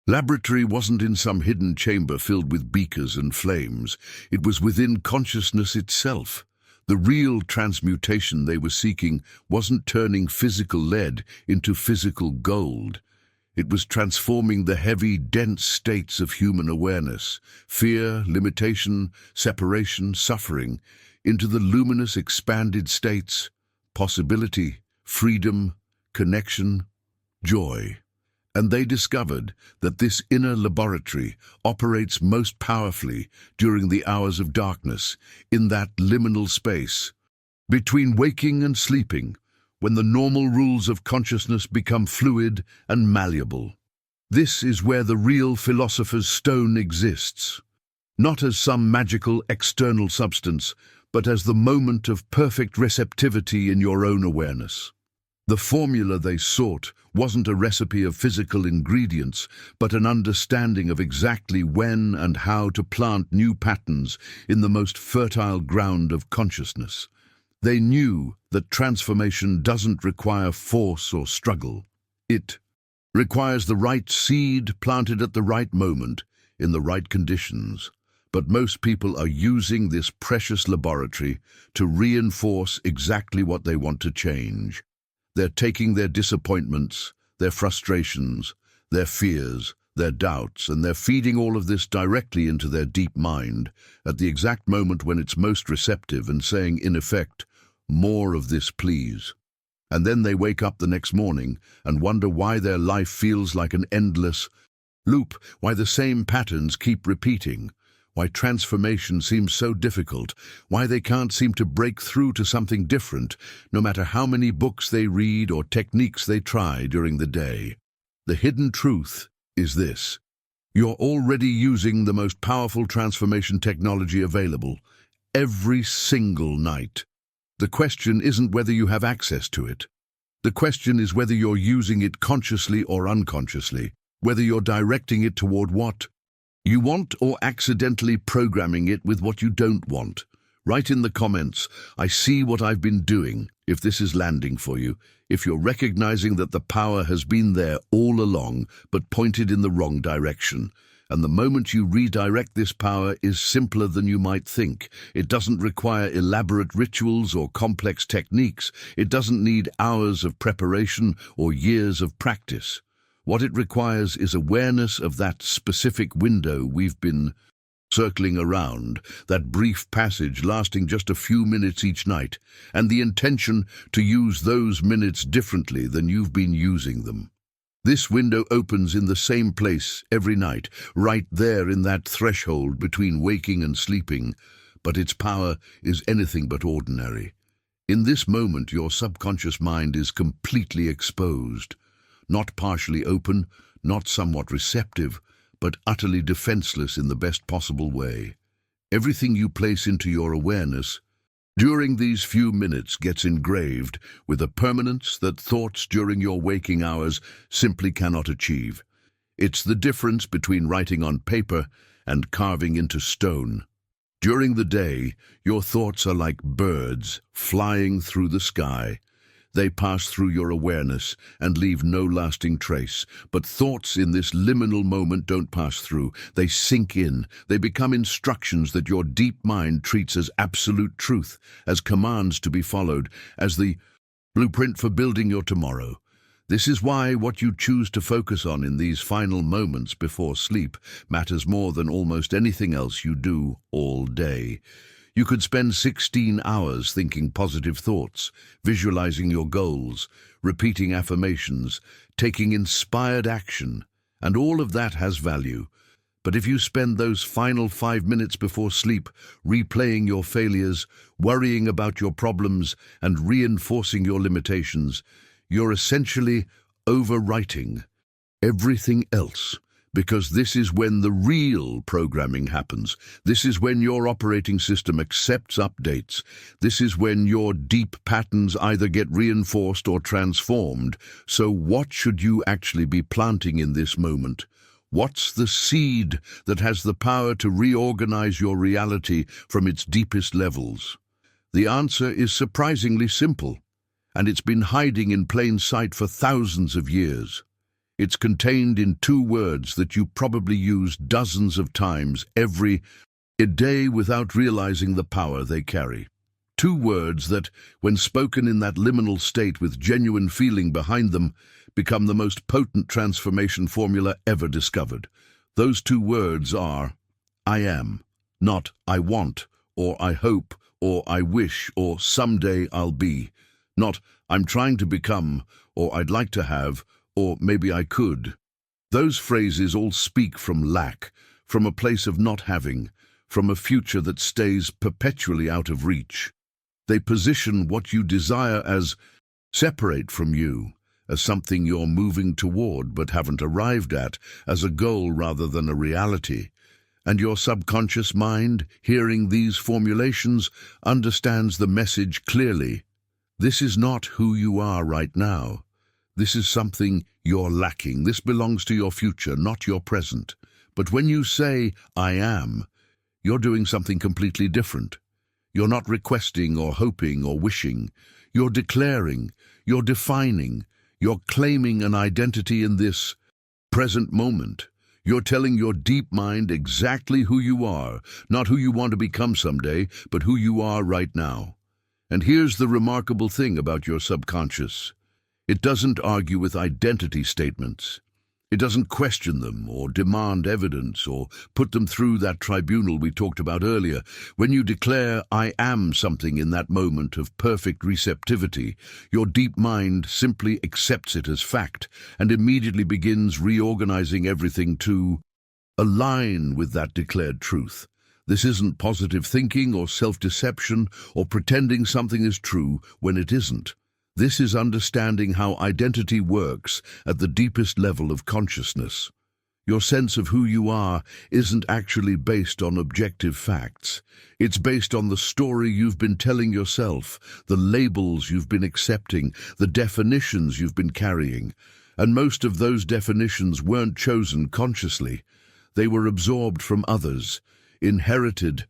laboratory wasn't in some hidden chamber filled with beakers and flames. It was within consciousness itself. The real transmutation they were seeking wasn't turning physical lead into physical gold. It was transforming the heavy, dense states of human awareness, fear, limitation, separation, suffering, into the luminous, expanded states, possibility, freedom, connection, joy. And they discovered that this inner laboratory operates most powerfully during the hours of darkness, in that liminal space, between waking and sleeping, when the normal rules of consciousness become fluid and malleable. This is where the real philosopher's stone exists, not as some magical external substance, but as the moment of perfect receptivity in your own awareness. The formula they sought wasn't a recipe of physical ingredients, but an understanding of exactly when and how to plant new patterns in the most fertile ground of consciousness. They knew that transformation doesn't require force or struggle. It requires the right seed planted at the right moment, in the right conditions. But most people are using this precious laboratory to reinforce exactly what they want to change. They're taking their disappointments, their frustrations, their fears, their doubts, and they're feeding all of this directly into their deep mind at the exact moment when it's most receptive and saying, in effect, "More of this, please." And then they wake up the next morning and wonder why their life feels like an endless loop, why the same patterns keep repeating, why transformation seems so difficult, why they can't seem to break through to something different, no matter how many books they read or techniques they try during the day. The hidden truth is this: you're already using the most powerful transformation technology available, every single night. The question isn't whether you have access to it. The question is whether you're using it consciously or unconsciously, whether you're directing it toward what you want or accidentally programming it with what you don't want. Write in the comments, "I see what I've been doing," if this is landing for you, if you're recognizing that the power has been there all along, but pointed in the wrong direction. And the moment you redirect this power is simpler than you might think. It doesn't require elaborate rituals or complex techniques. It doesn't need hours of preparation or years of practice. What it requires is awareness of that specific window we've been circling around, that brief passage lasting just a few minutes each night, and the intention to use those minutes differently than you've been using them. This window opens in the same place every night, right there in that threshold between waking and sleeping, but its power is anything but ordinary. In this moment, your subconscious mind is completely exposed. Not partially open, not somewhat receptive, but utterly defenseless in the best possible way. Everything you place into your awareness during these few minutes gets engraved with a permanence that thoughts during your waking hours simply cannot achieve. It's the difference between writing on paper and carving into stone. During the day, your thoughts are like birds flying through the sky. They pass through your awareness and leave no lasting trace. But thoughts in this liminal moment don't pass through. They sink in. They become instructions that your deep mind treats as absolute truth, as commands to be followed, as the blueprint for building your tomorrow. This is why what you choose to focus on in these final moments before sleep matters more than almost anything else you do all day. You could spend 16 hours thinking positive thoughts, visualizing your goals, repeating affirmations, taking inspired action, and all of that has value. But if you spend those final 5 minutes before sleep replaying your failures, worrying about your problems, and reinforcing your limitations, you're essentially overwriting everything else. Because this is when the real programming happens. This is when your operating system accepts updates. This is when your deep patterns either get reinforced or transformed. So what should you actually be planting in this moment? What's the seed that has the power to reorganize your reality from its deepest levels? The answer is surprisingly simple, and it's been hiding in plain sight for thousands of years. It's contained in 2 words that you probably use dozens of times every day without realizing the power they carry. 2 words that, when spoken in that liminal state with genuine feeling behind them, become the most potent transformation formula ever discovered. Those 2 words are, I am, not I want, or I hope, or I wish, or someday I'll be. Not I'm trying to become, or I'd like to have, or maybe I could. Those phrases all speak from lack, from a place of not having, from a future that stays perpetually out of reach. They position what you desire as separate from you, as something you're moving toward but haven't arrived at, as a goal rather than a reality. And your subconscious mind, hearing these formulations, understands the message clearly. This is not who you are right now. This is something you're lacking. This belongs to your future, not your present. But when you say, I am, you're doing something completely different. You're not requesting or hoping or wishing. You're declaring, you're defining, you're claiming an identity in this present moment. You're telling your deep mind exactly who you are, not who you want to become someday, but who you are right now. And here's the remarkable thing about your subconscious. It doesn't argue with identity statements. It doesn't question them or demand evidence or put them through that tribunal we talked about earlier. When you declare, I am something in that moment of perfect receptivity, your deep mind simply accepts it as fact and immediately begins reorganizing everything to align with that declared truth. This isn't positive thinking or self-deception or pretending something is true when it isn't. This is understanding how identity works at the deepest level of consciousness. Your sense of who you are isn't actually based on objective facts. It's based on the story you've been telling yourself, the labels you've been accepting, the definitions you've been carrying. And most of those definitions weren't chosen consciously. They were absorbed from others, inherited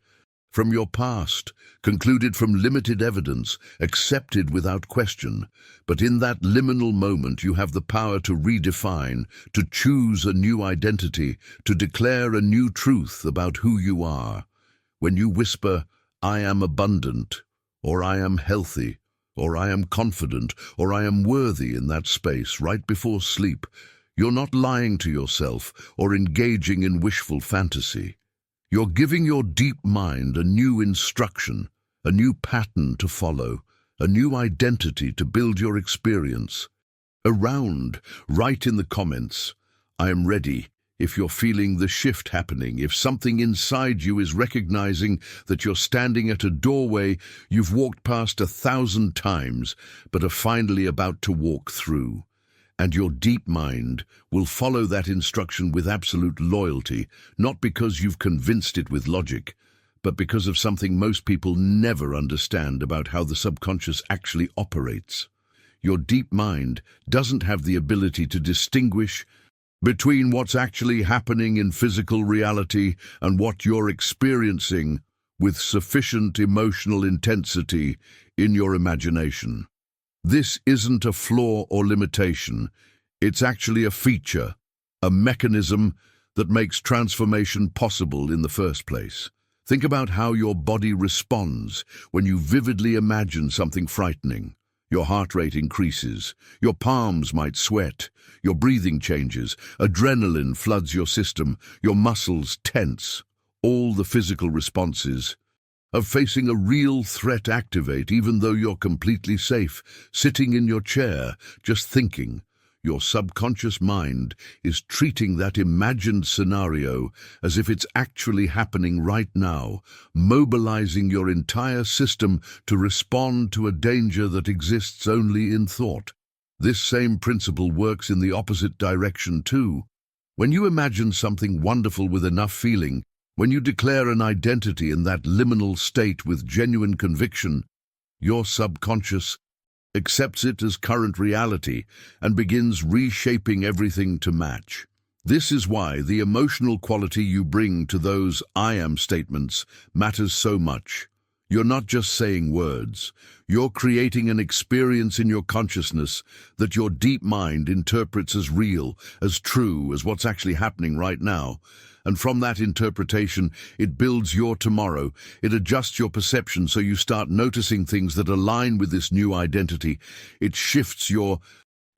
from your past, concluded from limited evidence, accepted without question. But in that liminal moment, you have the power to redefine, to choose a new identity, to declare a new truth about who you are. When you whisper, "I am abundant," or "I am healthy," or "I am confident," or "I am worthy" in that space right before sleep, you're not lying to yourself or engaging in wishful fantasy. You're giving your deep mind a new instruction, a new pattern to follow, a new identity to build your experience. Write in the comments, "I am ready," if you're feeling the shift happening, if something inside you is recognizing that you're standing at a doorway you've walked past 1,000 times, but are finally about to walk through. And your deep mind will follow that instruction with absolute loyalty, not because you've convinced it with logic, but because of something most people never understand about how the subconscious actually operates. Your deep mind doesn't have the ability to distinguish between what's actually happening in physical reality and what you're experiencing with sufficient emotional intensity in your imagination. This isn't a flaw or limitation. It's actually a feature, a mechanism that makes transformation possible in the first place. Think about how your body responds when you vividly imagine something frightening. Your heart rate increases, your palms might sweat, your breathing changes, adrenaline floods your system, your muscles tense. All the physical responses of facing a real threat activate, even though you're completely safe, sitting in your chair, just thinking. Your subconscious mind is treating that imagined scenario as if it's actually happening right now, mobilizing your entire system to respond to a danger that exists only in thought. This same principle works in the opposite direction too. When you imagine something wonderful with enough feeling, when you declare an identity in that liminal state with genuine conviction, your subconscious accepts it as current reality and begins reshaping everything to match. This is why the emotional quality you bring to those "I am" statements matters so much. You're not just saying words. You're creating an experience in your consciousness that your deep mind interprets as real, as true, as what's actually happening right now. And from that interpretation, it builds your tomorrow. It adjusts your perception so you start noticing things that align with this new identity. It shifts your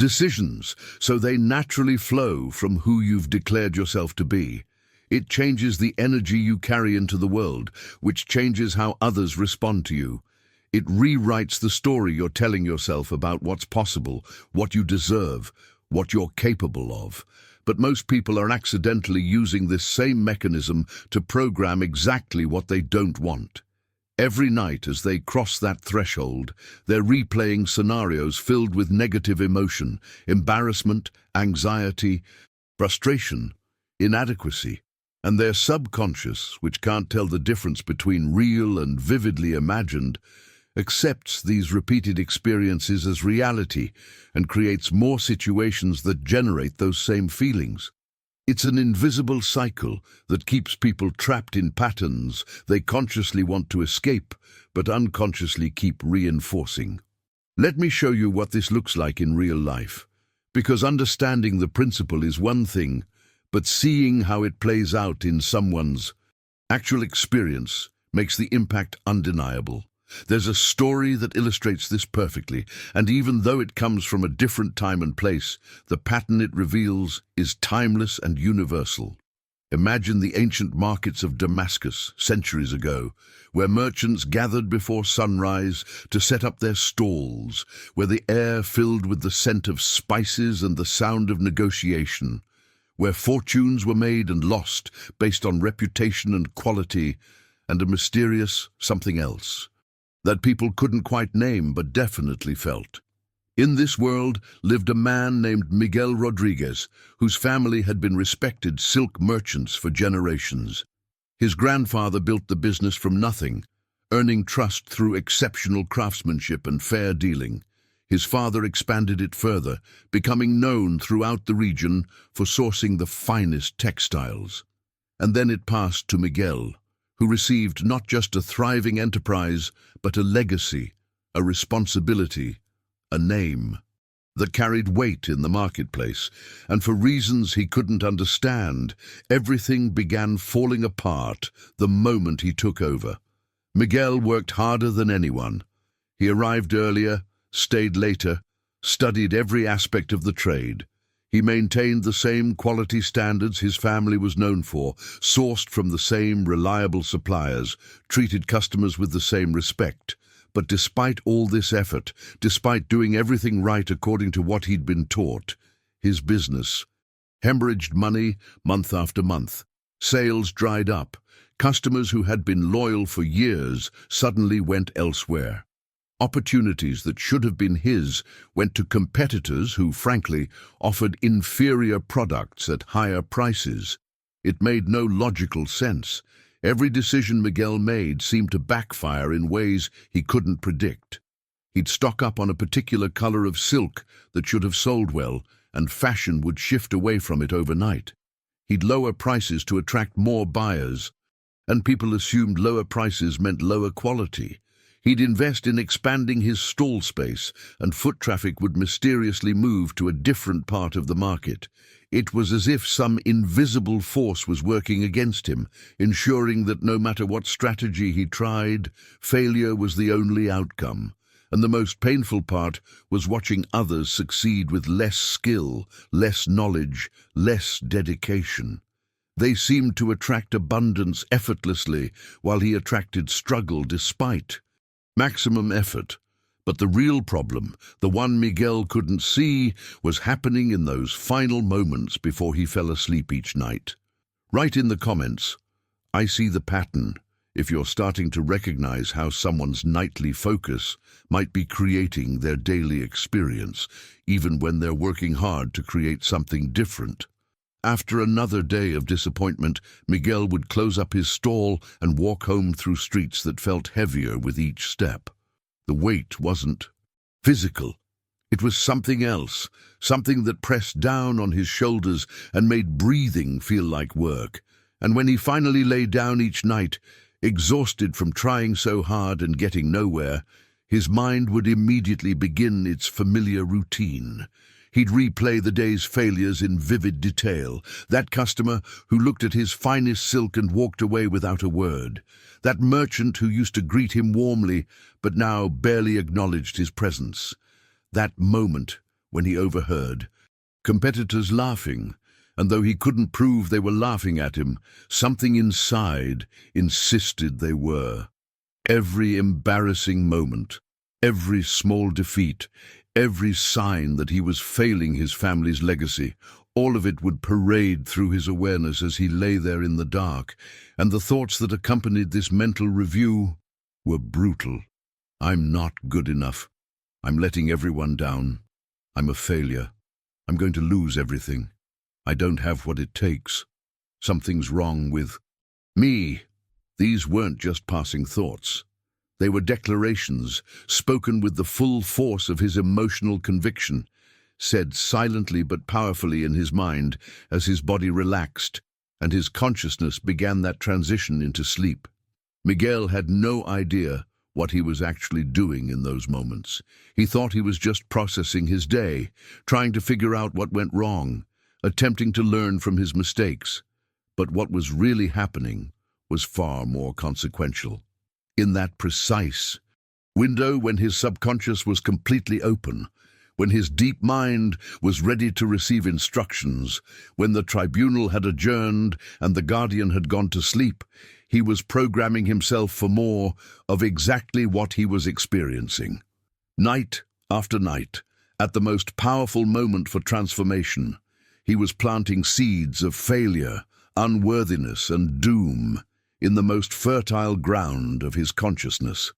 decisions so they naturally flow from who you've declared yourself to be. It changes the energy you carry into the world, which changes how others respond to you. It rewrites the story you're telling yourself about what's possible, what you deserve, what you're capable of. But most people are accidentally using this same mechanism to program exactly what they don't want. Every night as they cross that threshold, they're replaying scenarios filled with negative emotion, embarrassment, anxiety, frustration, inadequacy. And their subconscious, which can't tell the difference between real and vividly imagined, accepts these repeated experiences as reality and creates more situations that generate those same feelings. It's an invisible cycle that keeps people trapped in patterns they consciously want to escape, but unconsciously keep reinforcing. Let me show you what this looks like in real life, because understanding the principle is one thing, but seeing how it plays out in someone's actual experience makes the impact undeniable. There's a story that illustrates this perfectly, and even though it comes from a different time and place, the pattern it reveals is timeless and universal. Imagine the ancient markets of Damascus centuries ago, where merchants gathered before sunrise to set up their stalls, where the air filled with the scent of spices and the sound of negotiation, where fortunes were made and lost based on reputation and quality, and a mysterious something else that people couldn't quite name but definitely felt. In this world lived a man named Miguel Rodriguez, whose family had been respected silk merchants for generations. His grandfather built the business from nothing, earning trust through exceptional craftsmanship and fair dealing. His father expanded it further, becoming known throughout the region for sourcing the finest textiles. And then it passed to Miguel, who received not just a thriving enterprise, but a legacy, a responsibility, a name that carried weight in the marketplace. And for reasons he couldn't understand, everything began falling apart the moment he took over. Miguel worked harder than anyone. He arrived earlier, stayed later, studied every aspect of the trade. He maintained the same quality standards his family was known for, sourced from the same reliable suppliers, treated customers with the same respect. But despite all this effort, despite doing everything right according to what he'd been taught, his business hemorrhaged money month after month. Sales dried up. Customers who had been loyal for years suddenly went elsewhere. Opportunities that should have been his went to competitors who, frankly, offered inferior products at higher prices. It made no logical sense. Every decision Miguel made seemed to backfire in ways he couldn't predict. He'd stock up on a particular color of silk that should have sold well, and fashion would shift away from it overnight. He'd lower prices to attract more buyers, and people assumed lower prices meant lower quality. He'd invest in expanding his stall space, and foot traffic would mysteriously move to a different part of the market. It was as if some invisible force was working against him, ensuring that no matter what strategy he tried, failure was the only outcome. And the most painful part was watching others succeed with less skill, less knowledge, less dedication. They seemed to attract abundance effortlessly, while he attracted struggle despite maximum effort. But the real problem, the one Miguel couldn't see, was happening in those final moments before he fell asleep each night. Write in the comments, "I see the pattern," if you're starting to recognize how someone's nightly focus might be creating their daily experience, even when they're working hard to create something different. After another day of disappointment, Miguel would close up his stall and walk home through streets that felt heavier with each step. The weight wasn't physical. It was something else, something that pressed down on his shoulders and made breathing feel like work. And when he finally lay down each night, exhausted from trying so hard and getting nowhere, his mind would immediately begin its familiar routine. He'd replay the day's failures in vivid detail. That customer who looked at his finest silk and walked away without a word. That merchant who used to greet him warmly, but now barely acknowledged his presence. That moment when he overheard competitors laughing, and though he couldn't prove they were laughing at him, something inside insisted they were. Every embarrassing moment, every small defeat, every sign that he was failing his family's legacy, all of it would parade through his awareness as he lay there in the dark, and the thoughts that accompanied this mental review were brutal. I'm not good enough. I'm letting everyone down. I'm a failure. I'm going to lose everything. I don't have what it takes. Something's wrong with me. These weren't just passing thoughts. They were declarations, spoken with the full force of his emotional conviction, said silently but powerfully in his mind as his body relaxed and his consciousness began that transition into sleep. Miguel had no idea what he was actually doing in those moments. He thought he was just processing his day, trying to figure out what went wrong, attempting to learn from his mistakes. But what was really happening was far more consequential. In that precise window when his subconscious was completely open, when his deep mind was ready to receive instructions, when the tribunal had adjourned and the guardian had gone to sleep, he was programming himself for more of exactly what he was experiencing. Night after night, at the most powerful moment for transformation, he was planting seeds of failure, unworthiness, and doom. in the most fertile ground of his consciousness.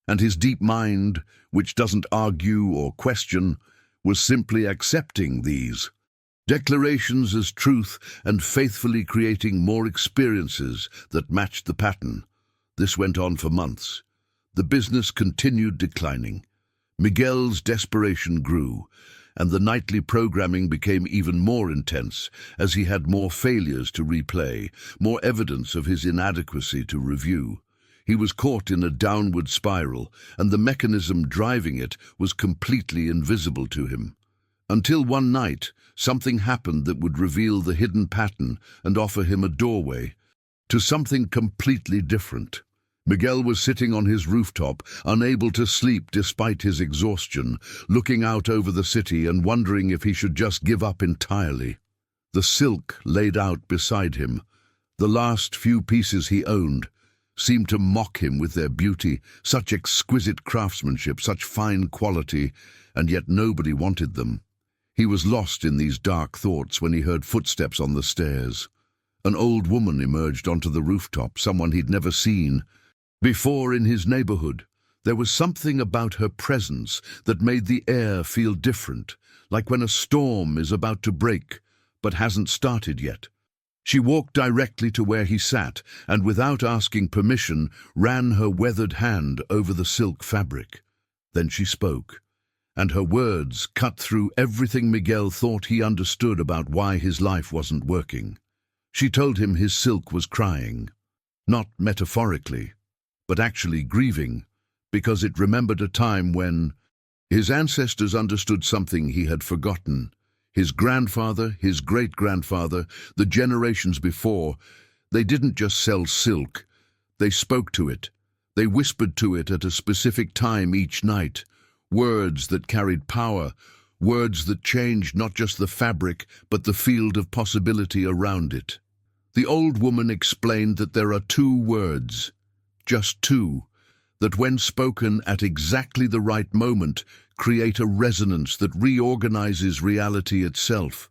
And his deep mind, which doesn't argue or question, was simply accepting these declarations as truth and faithfully creating more experiences that matched the pattern. This went on for months. The business continued declining. Miguel's desperation grew, and the nightly programming became even more intense as he had more failures to replay, more evidence of his inadequacy to review. He was caught in a downward spiral, and the mechanism driving it was completely invisible to him. Until one night, something happened that would reveal the hidden pattern and offer him a doorway to something completely different. Miguel was sitting on his rooftop, unable to sleep despite his exhaustion, looking out over the city and wondering if he should just give up entirely. The silk laid out beside him, the last few pieces he owned, seemed to mock him with their beauty, such exquisite craftsmanship, such fine quality, and yet nobody wanted them. He was lost in these dark thoughts when he heard footsteps on the stairs. An old woman emerged onto the rooftop, someone he'd never seen before in his neighborhood. There was something about her presence that made the air feel different, like when a storm is about to break, but hasn't started yet. She walked directly to where he sat, and without asking permission, ran her weathered hand over the silk fabric. Then she spoke, and her words cut through everything Miguel thought he understood about why his life wasn't working. She told him his silk was crying, not metaphorically, but actually grieving, because it remembered a time when his ancestors understood something he had forgotten. His grandfather, his great-grandfather, the generations before, they didn't just sell silk. They spoke to it. They whispered to it at a specific time each night. Words that carried power, words that changed not just the fabric, but the field of possibility around it. The old woman explained that there are two words, just two, that when spoken at exactly the right moment, create a resonance that reorganizes reality itself,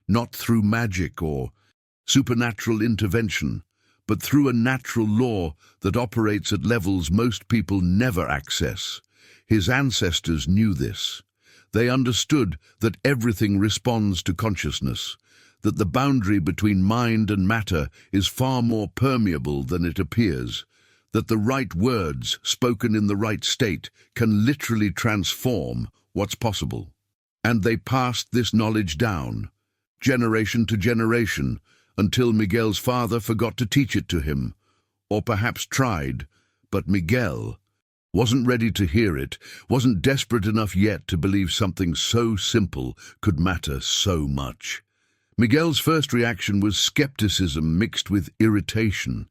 not through magic or supernatural intervention, but through a natural law that operates at levels most people never access. His ancestors knew this. They understood that everything responds to consciousness, that the boundary between mind and matter is far more permeable than it appears, that the right words, spoken in the right state, can literally transform what's possible. And they passed this knowledge down, generation to generation, until Miguel's father forgot to teach it to him, or perhaps tried, but Miguel wasn't ready to hear it, wasn't desperate enough yet to believe something so simple could matter so much. Miguel's first reaction was skepticism mixed with irritation.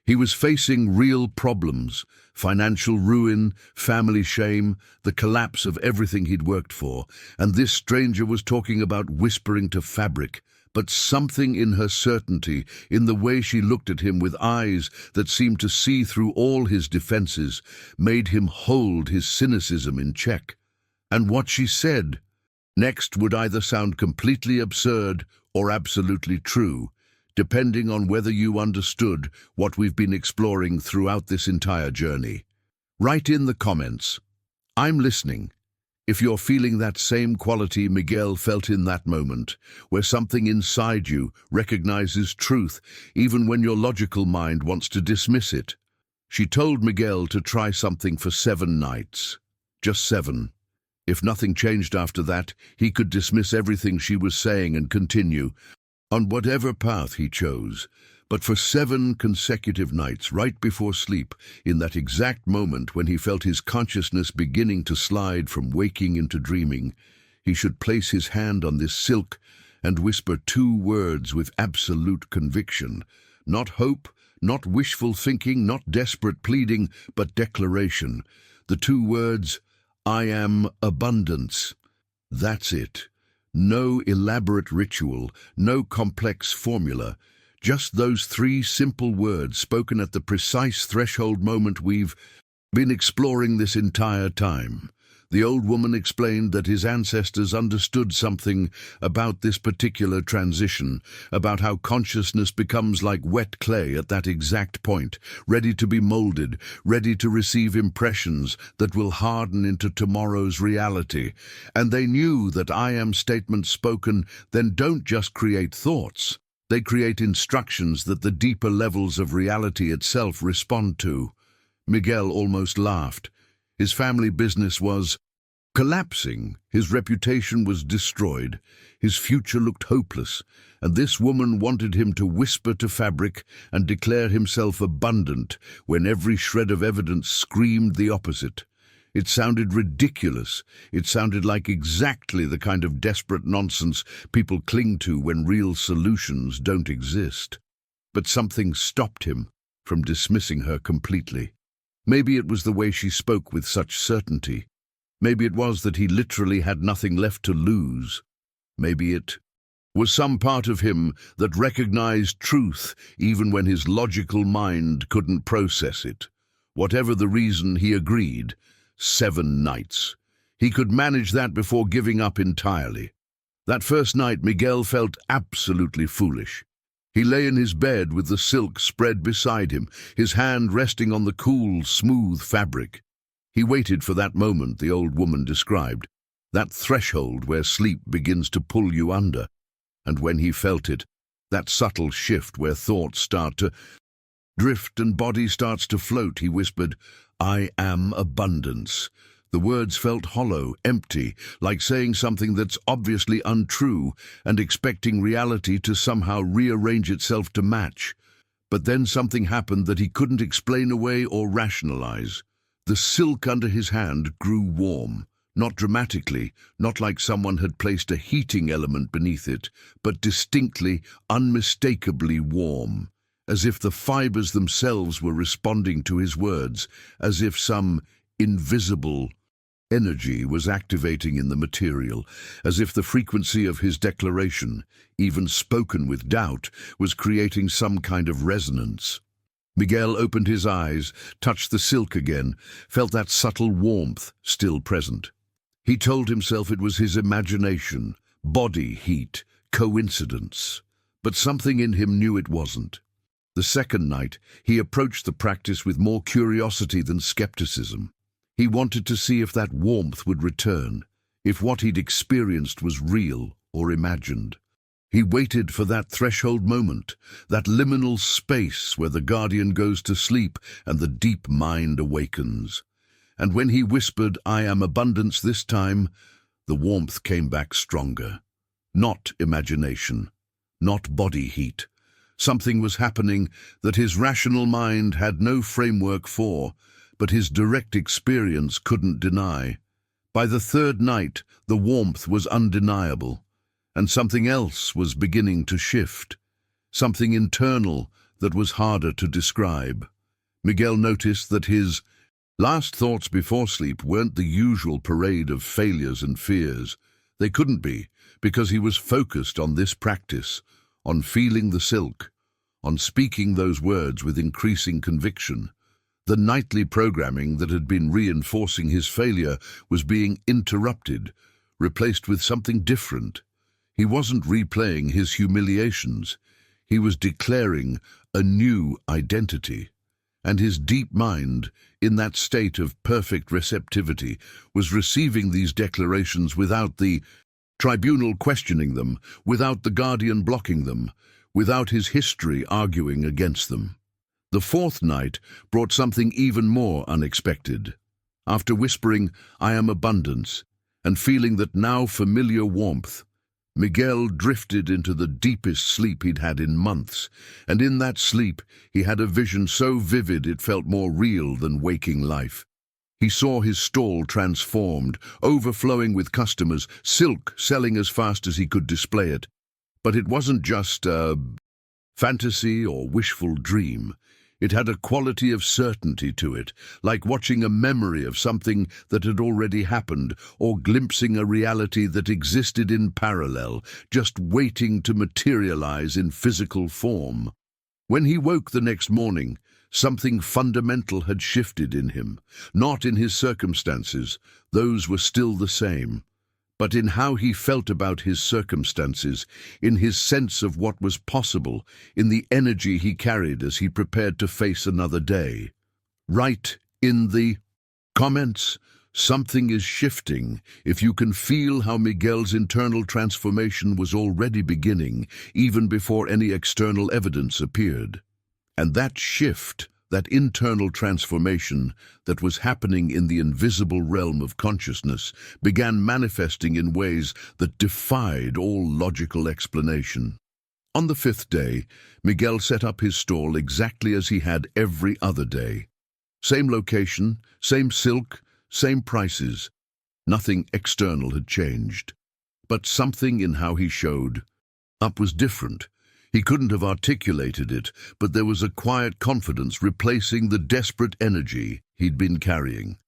He was facing real problems, financial ruin, family shame, the collapse of everything he'd worked for, and this stranger was talking about whispering to fabric. But something in her certainty, in the way she looked at him with eyes that seemed to see through all his defenses, made him hold his cynicism in check. And what she said next would either sound completely absurd or absolutely true, depending on whether you understood what we've been exploring throughout this entire journey. Write in the comments, "I'm listening," if you're feeling that same quality Miguel felt in that moment, where something inside you recognizes truth even when your logical mind wants to dismiss it. She told Miguel to try something for 7 nights. Just 7. If nothing changed after that, he could dismiss everything she was saying and continue on whatever path he chose. But for 7 consecutive nights, right before sleep, in that exact moment when he felt his consciousness beginning to slide from waking into dreaming, he should place his hand on this silk and whisper 2 words with absolute conviction. Not hope, not wishful thinking, not desperate pleading, but declaration. The 2 words, "I am abundance." That's it. No elaborate ritual, no complex formula, just those 3 simple words spoken at the precise threshold moment we've been exploring this entire time. The old woman explained that his ancestors understood something about this particular transition, about how consciousness becomes like wet clay at that exact point, ready to be molded, ready to receive impressions that will harden into tomorrow's reality. And they knew that I am statements spoken then don't just create thoughts, they create instructions that the deeper levels of reality itself respond to. Miguel almost laughed. His family business was collapsing, his reputation was destroyed, his future looked hopeless, and this woman wanted him to whisper to fabric and declare himself abundant when every shred of evidence screamed the opposite. It sounded ridiculous. It sounded like exactly the kind of desperate nonsense people cling to when real solutions don't exist. But something stopped him from dismissing her completely. Maybe it was the way she spoke with such certainty. Maybe it was that he literally had nothing left to lose. Maybe it was some part of him that recognized truth even when his logical mind couldn't process it. Whatever the reason, he agreed. 7 nights. He could manage that before giving up entirely. That first night, Miguel felt absolutely foolish. He lay in his bed with the silk spread beside him, his hand resting on the cool, smooth fabric. He waited for that moment the old woman described, that threshold where sleep begins to pull you under. And when he felt it, that subtle shift where thoughts start to drift and body starts to float, he whispered, "I am abundance." The words felt hollow, empty, like saying something that's obviously untrue and expecting reality to somehow rearrange itself to match. But then something happened that he couldn't explain away or rationalize. The silk under his hand grew warm, not dramatically, not like someone had placed a heating element beneath it, but distinctly, unmistakably warm, as if the fibers themselves were responding to his words, as if some invisible energy was activating in the material, as if the frequency of his declaration, even spoken with doubt, was creating some kind of resonance. Miguel opened his eyes, touched the silk again, felt that subtle warmth still present. He told himself it was his imagination, body heat, coincidence. But something in him knew it wasn't. The second night, he approached the practice with more curiosity than skepticism. He wanted to see if that warmth would return, if what he'd experienced was real or imagined. He waited for that threshold moment, that liminal space where the guardian goes to sleep and the deep mind awakens. And when he whispered, "I am abundance," this time, the warmth came back stronger. Not imagination, not body heat. Something was happening that his rational mind had no framework for, but his direct experience couldn't deny. By the third night, the warmth was undeniable, and something else was beginning to shift, something internal that was harder to describe. Miguel noticed that his last thoughts before sleep weren't the usual parade of failures and fears. They couldn't be, because he was focused on this practice, on feeling the silk, on speaking those words with increasing conviction. The nightly programming that had been reinforcing his failure was being interrupted, replaced with something different. He wasn't replaying his humiliations. He was declaring a new identity. And his deep mind, in that state of perfect receptivity, was receiving these declarations without the tribunal questioning them, without the guardian blocking them, without his history arguing against them. The fourth night brought something even more unexpected. After whispering, "I am abundance," and feeling that now familiar warmth, Miguel drifted into the deepest sleep he'd had in months, and in that sleep he had a vision so vivid it felt more real than waking life. He saw his stall transformed, overflowing with customers, silk selling as fast as he could display it. But it wasn't just a fantasy or wishful dream. It had a quality of certainty to it, like watching a memory of something that had already happened, or glimpsing a reality that existed in parallel, just waiting to materialize in physical form. When he woke the next morning, Something fundamental had shifted in him, not in his circumstances, those were still the same, but in how he felt about his circumstances, in his sense of what was possible, in the energy he carried as he prepared to face another day. Write in the comments, something is shifting, if you can feel how Miguel's internal transformation was already beginning, even before any external evidence appeared. And that shift, that internal transformation that was happening in the invisible realm of consciousness, began manifesting in ways that defied all logical explanation. On the 5th day, Miguel set up his stall exactly as he had every other day. Same location, same silk, same prices. Nothing external had changed. But something in how he showed up was different. He couldn't have articulated it, but there was a quiet confidence replacing the desperate energy he'd been carrying.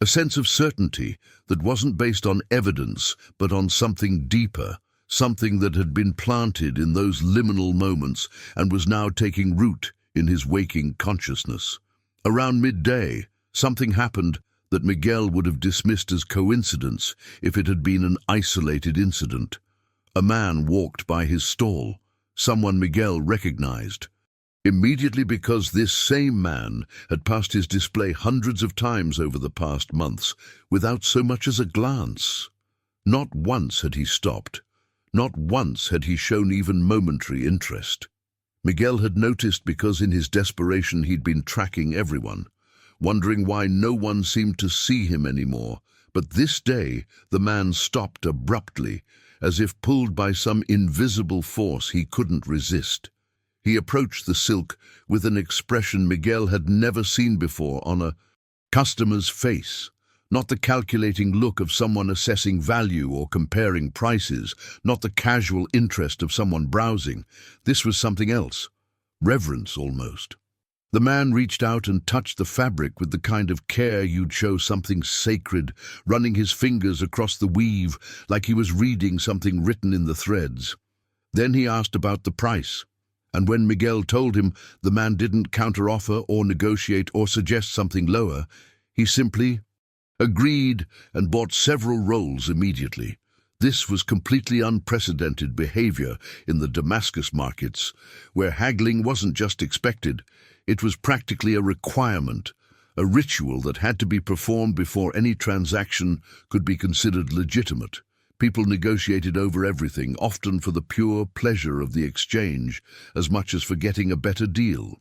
A sense of certainty that wasn't based on evidence, but on something deeper, something that had been planted in those liminal moments and was now taking root in his waking consciousness. Around midday, something happened that Miguel would have dismissed as coincidence if it had been an isolated incident. A man walked by his stall, someone Miguel recognized. Immediately, because this same man had passed his display hundreds of times over the past months without so much as a glance. Not once had he stopped. Not once had he shown even momentary interest. Miguel had noticed because in his desperation he'd been tracking everyone, wondering why no one seemed to see him anymore. But this day the man stopped abruptly, as if pulled by some invisible force he couldn't resist. He approached the silk with an expression Miguel had never seen before on a customer's face. Not the calculating look of someone assessing value or comparing prices, not the casual interest of someone browsing. This was something else. Reverence, almost. The man reached out and touched the fabric with the kind of care you'd show something sacred, running his fingers across the weave like he was reading something written in the threads. Then he asked about the price, and when Miguel told him the man didn't counteroffer or negotiate or suggest something lower, he simply agreed and bought several rolls immediately. This was completely unprecedented behavior in the Damascus markets, where haggling wasn't just expected, it was practically a requirement, a ritual that had to be performed before any transaction could be considered legitimate. People negotiated over everything, often for the pure pleasure of the exchange, as much as for getting a better deal.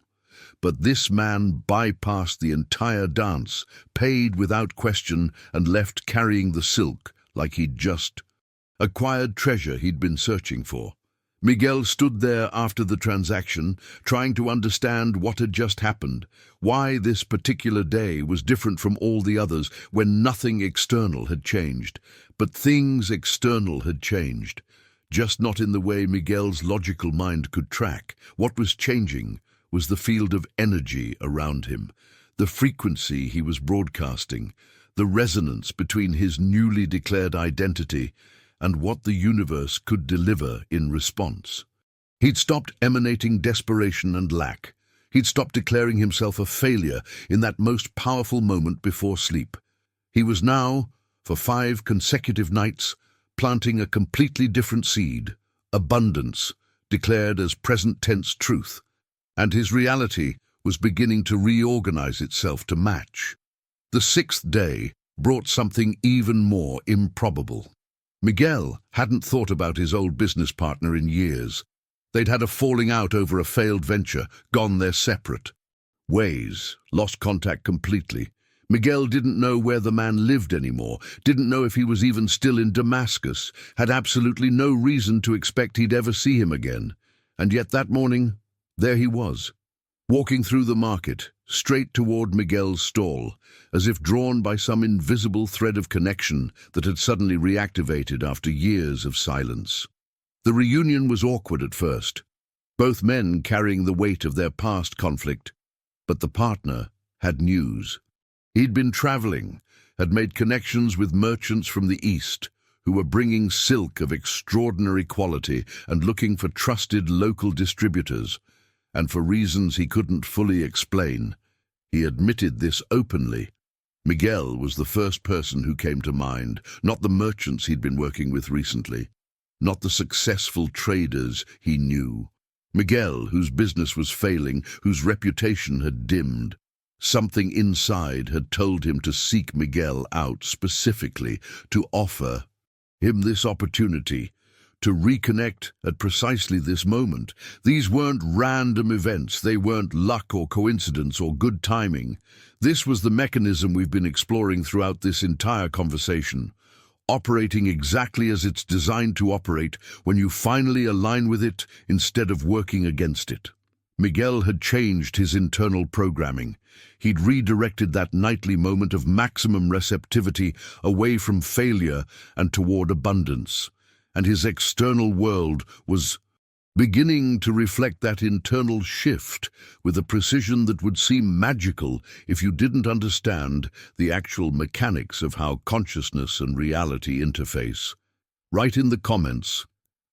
But this man bypassed the entire dance, paid without question, and left carrying the silk like he'd just acquired treasure he'd been searching for. Miguel stood there after the transaction, trying to understand what had just happened, why this particular day was different from all the others when nothing external had changed. But things external had changed, just not in the way Miguel's logical mind could track. What was changing was the field of energy around him, the frequency he was broadcasting, the resonance between his newly declared identity and what the universe could deliver in response. He'd stopped emanating desperation and lack. He'd stopped declaring himself a failure in that most powerful moment before sleep. He was now, for 5 consecutive nights, planting a completely different seed, abundance, declared as present tense truth, and his reality was beginning to reorganize itself to match. The 6th day brought something even more improbable. Miguel hadn't thought about his old business partner in years. They'd had a falling out over a failed venture, gone their separate ways, lost contact completely. Miguel didn't know where the man lived anymore, didn't know if he was even still in Damascus, had absolutely no reason to expect he'd ever see him again. And yet that morning, there he was, walking through the market, straight toward Miguel's stall, as if drawn by some invisible thread of connection that had suddenly reactivated after years of silence. The reunion was awkward at first, both men carrying the weight of their past conflict, but the partner had news. He'd been traveling, had made connections with merchants from the East who were bringing silk of extraordinary quality and looking for trusted local distributors. and for reasons he couldn't fully explain. He admitted this openly. Miguel was the first person who came to mind, not the merchants he'd been working with recently, not the successful traders he knew. Miguel, whose business was failing, whose reputation had dimmed. Something inside had told him to seek Miguel out specifically, to offer him this opportunity, to reconnect at precisely this moment. These weren't random events, they weren't luck or coincidence or good timing. This was the mechanism we've been exploring throughout this entire conversation, operating exactly as it's designed to operate when you finally align with it instead of working against it. Miguel had changed his internal programming. He'd redirected that nightly moment of maximum receptivity away from failure and toward abundance. And his external world was beginning to reflect that internal shift with a precision that would seem magical if you didn't understand the actual mechanics of how consciousness and reality interface. Write in the comments,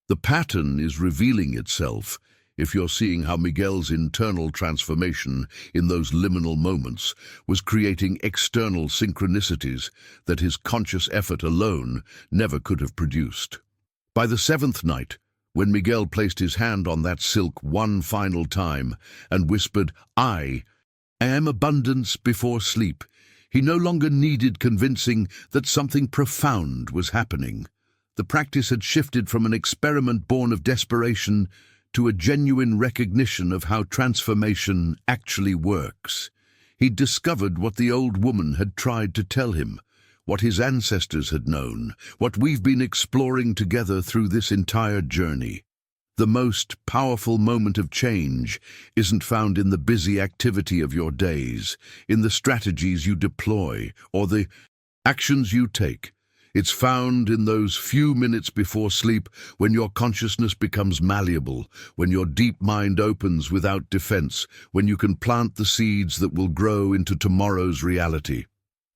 the pattern is revealing itself, if you're seeing how Miguel's internal transformation in those liminal moments was creating external synchronicities that his conscious effort alone never could have produced. By the seventh night, when Miguel placed his hand on that silk one final time and whispered, "I am abundance before sleep," he no longer needed convincing that something profound was happening. The practice had shifted from an experiment born of desperation to a genuine recognition of how transformation actually works. He'd discovered what the old woman had tried to tell him, what his ancestors had known, what we've been exploring together through this entire journey. The most powerful moment of change isn't found in the busy activity of your days, in the strategies you deploy, or the actions you take. It's found in those few minutes before sleep when your consciousness becomes malleable, when your deep mind opens without defense, when you can plant the seeds that will grow into tomorrow's reality.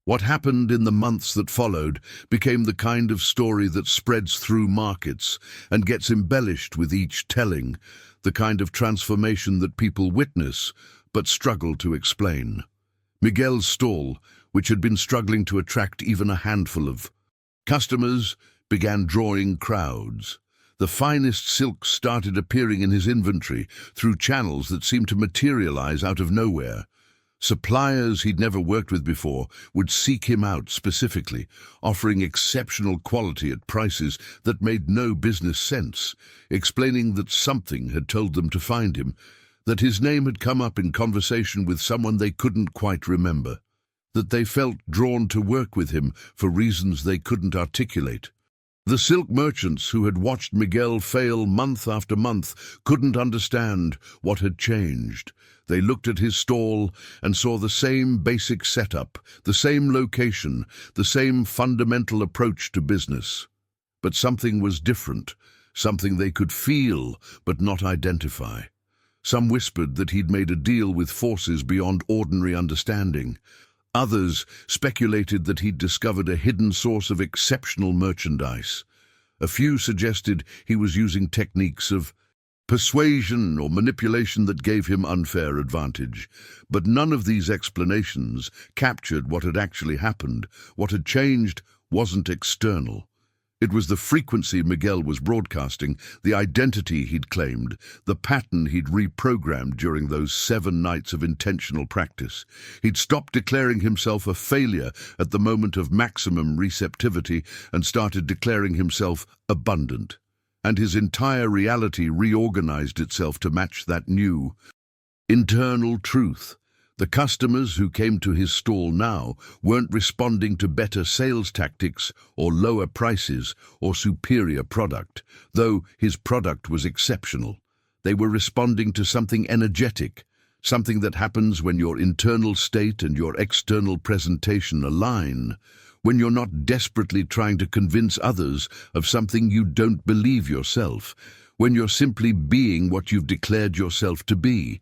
What happened in the months that followed became the kind of story that spreads through markets and gets embellished with each telling, the kind of transformation that people witness but struggle to explain. Miguel's stall, which had been struggling to attract even a handful of customers, began drawing crowds. The finest silks started appearing in his inventory through channels that seemed to materialize out of nowhere. Suppliers he'd never worked with before would seek him out specifically, offering exceptional quality at prices that made no business sense, explaining that something had told them to find him, that his name had come up in conversation with someone they couldn't quite remember, that they felt drawn to work with him for reasons they couldn't articulate. The silk merchants who had watched Miguel fail month after month couldn't understand what had changed. They looked at his stall and saw the same basic setup, the same location, the same fundamental approach to business. But something was different, something they could feel but not identify. Some whispered that he'd made a deal with forces beyond ordinary understanding. Others speculated that he'd discovered a hidden source of exceptional merchandise. A few suggested he was using techniques of persuasion or manipulation that gave him unfair advantage. But none of these explanations captured what had actually happened. What had changed wasn't external. It was the frequency Miguel was broadcasting, the identity he'd claimed, the pattern he'd reprogrammed during those 7 nights of intentional practice. He'd stopped declaring himself a failure at the moment of maximum receptivity and started declaring himself abundant. And his entire reality reorganized itself to match that new internal truth. The customers who came to his stall now weren't responding to better sales tactics or lower prices or superior product, though his product was exceptional. They were responding to something energetic, something that happens when your internal state and your external presentation align, when you're not desperately trying to convince others of something you don't believe yourself, when you're simply being what you've declared yourself to be.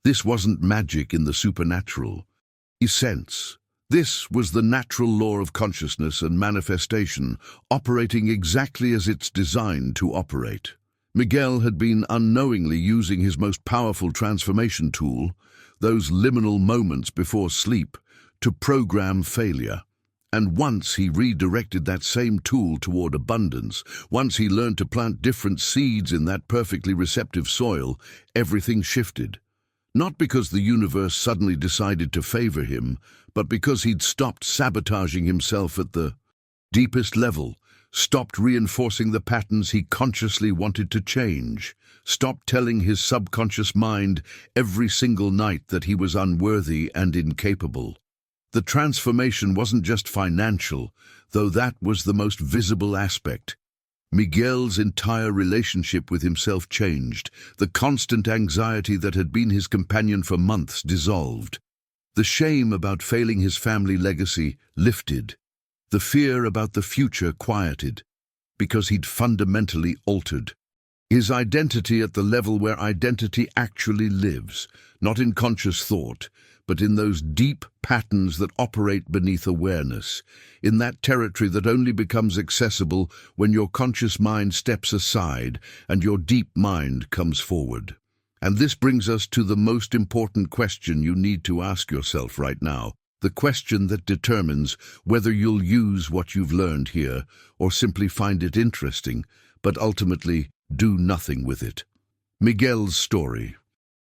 This wasn't magic in the supernatural sense. This was the natural law of consciousness and manifestation, operating exactly as it's designed to operate. Miguel had been unknowingly using his most powerful transformation tool, those liminal moments before sleep, to program failure. And once he redirected that same tool toward abundance, once he learned to plant different seeds in that perfectly receptive soil, everything shifted. Not because the universe suddenly decided to favor him, but because he'd stopped sabotaging himself at the deepest level, stopped reinforcing the patterns he consciously wanted to change, stopped telling his subconscious mind every single night that he was unworthy and incapable. The transformation wasn't just financial, though that was the most visible aspect. Miguel's entire relationship with himself changed. The constant anxiety that had been his companion for months dissolved. The shame about failing his family legacy lifted. The fear about the future quieted, because he'd fundamentally altered. His identity at the level where identity actually lives, not in conscious thought, but in those deep patterns that operate beneath awareness, in that territory that only becomes accessible when your conscious mind steps aside and your deep mind comes forward. And this brings us to the most important question you need to ask yourself right now, the question that determines whether you'll use what you've learned here or simply find it interesting, but ultimately do nothing with it. Miguel's story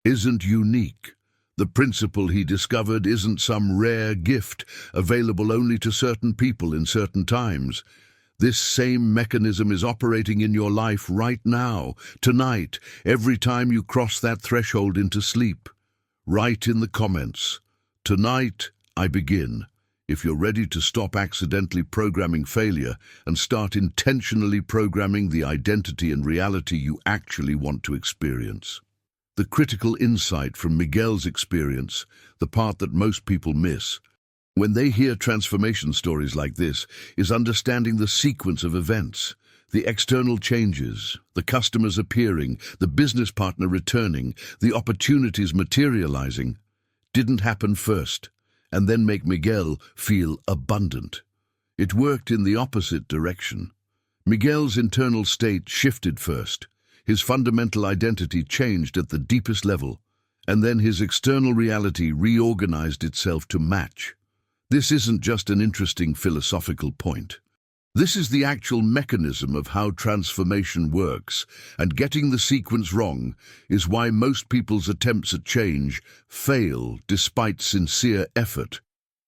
isn't unique. The principle he discovered isn't some rare gift available only to certain people in certain times. This same mechanism is operating in your life right now, tonight, every time you cross that threshold into sleep. Write in the comments, "Tonight I begin," if you're ready to stop accidentally programming failure and start intentionally programming the identity and reality you actually want to experience. The critical insight from Miguel's experience, the part that most people miss, when they hear transformation stories like this, is understanding the sequence of events, the external changes, the customers appearing, the business partner returning, the opportunities materializing, didn't happen first, and then make Miguel feel abundant. It worked in the opposite direction. Miguel's internal state shifted first. His fundamental identity changed at the deepest level, and then his external reality reorganized itself to match. This isn't just an interesting philosophical point. This is the actual mechanism of how transformation works, and getting the sequence wrong is why most people's attempts at change fail despite sincere effort.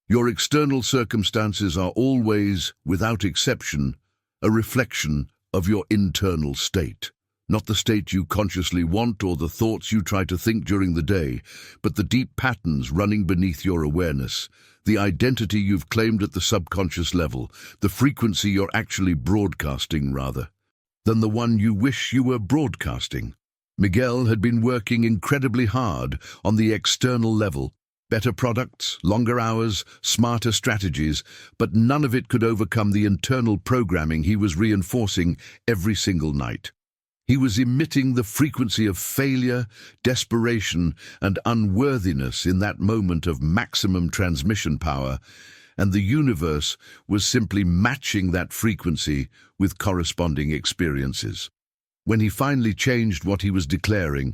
Your external circumstances are always, without exception, a reflection of your internal state. Not the state you consciously want or the thoughts you try to think during the day, but the deep patterns running beneath your awareness, the identity you've claimed at the subconscious level, the frequency you're actually broadcasting rather than the one you wish you were broadcasting. Miguel had been working incredibly hard on the external level, better products, longer hours, smarter strategies, but none of it could overcome the internal programming he was reinforcing every single night. He was emitting the frequency of failure, desperation, and unworthiness in that moment of maximum transmission power, and the universe was simply matching that frequency with corresponding experiences. When he finally changed what he was declaring,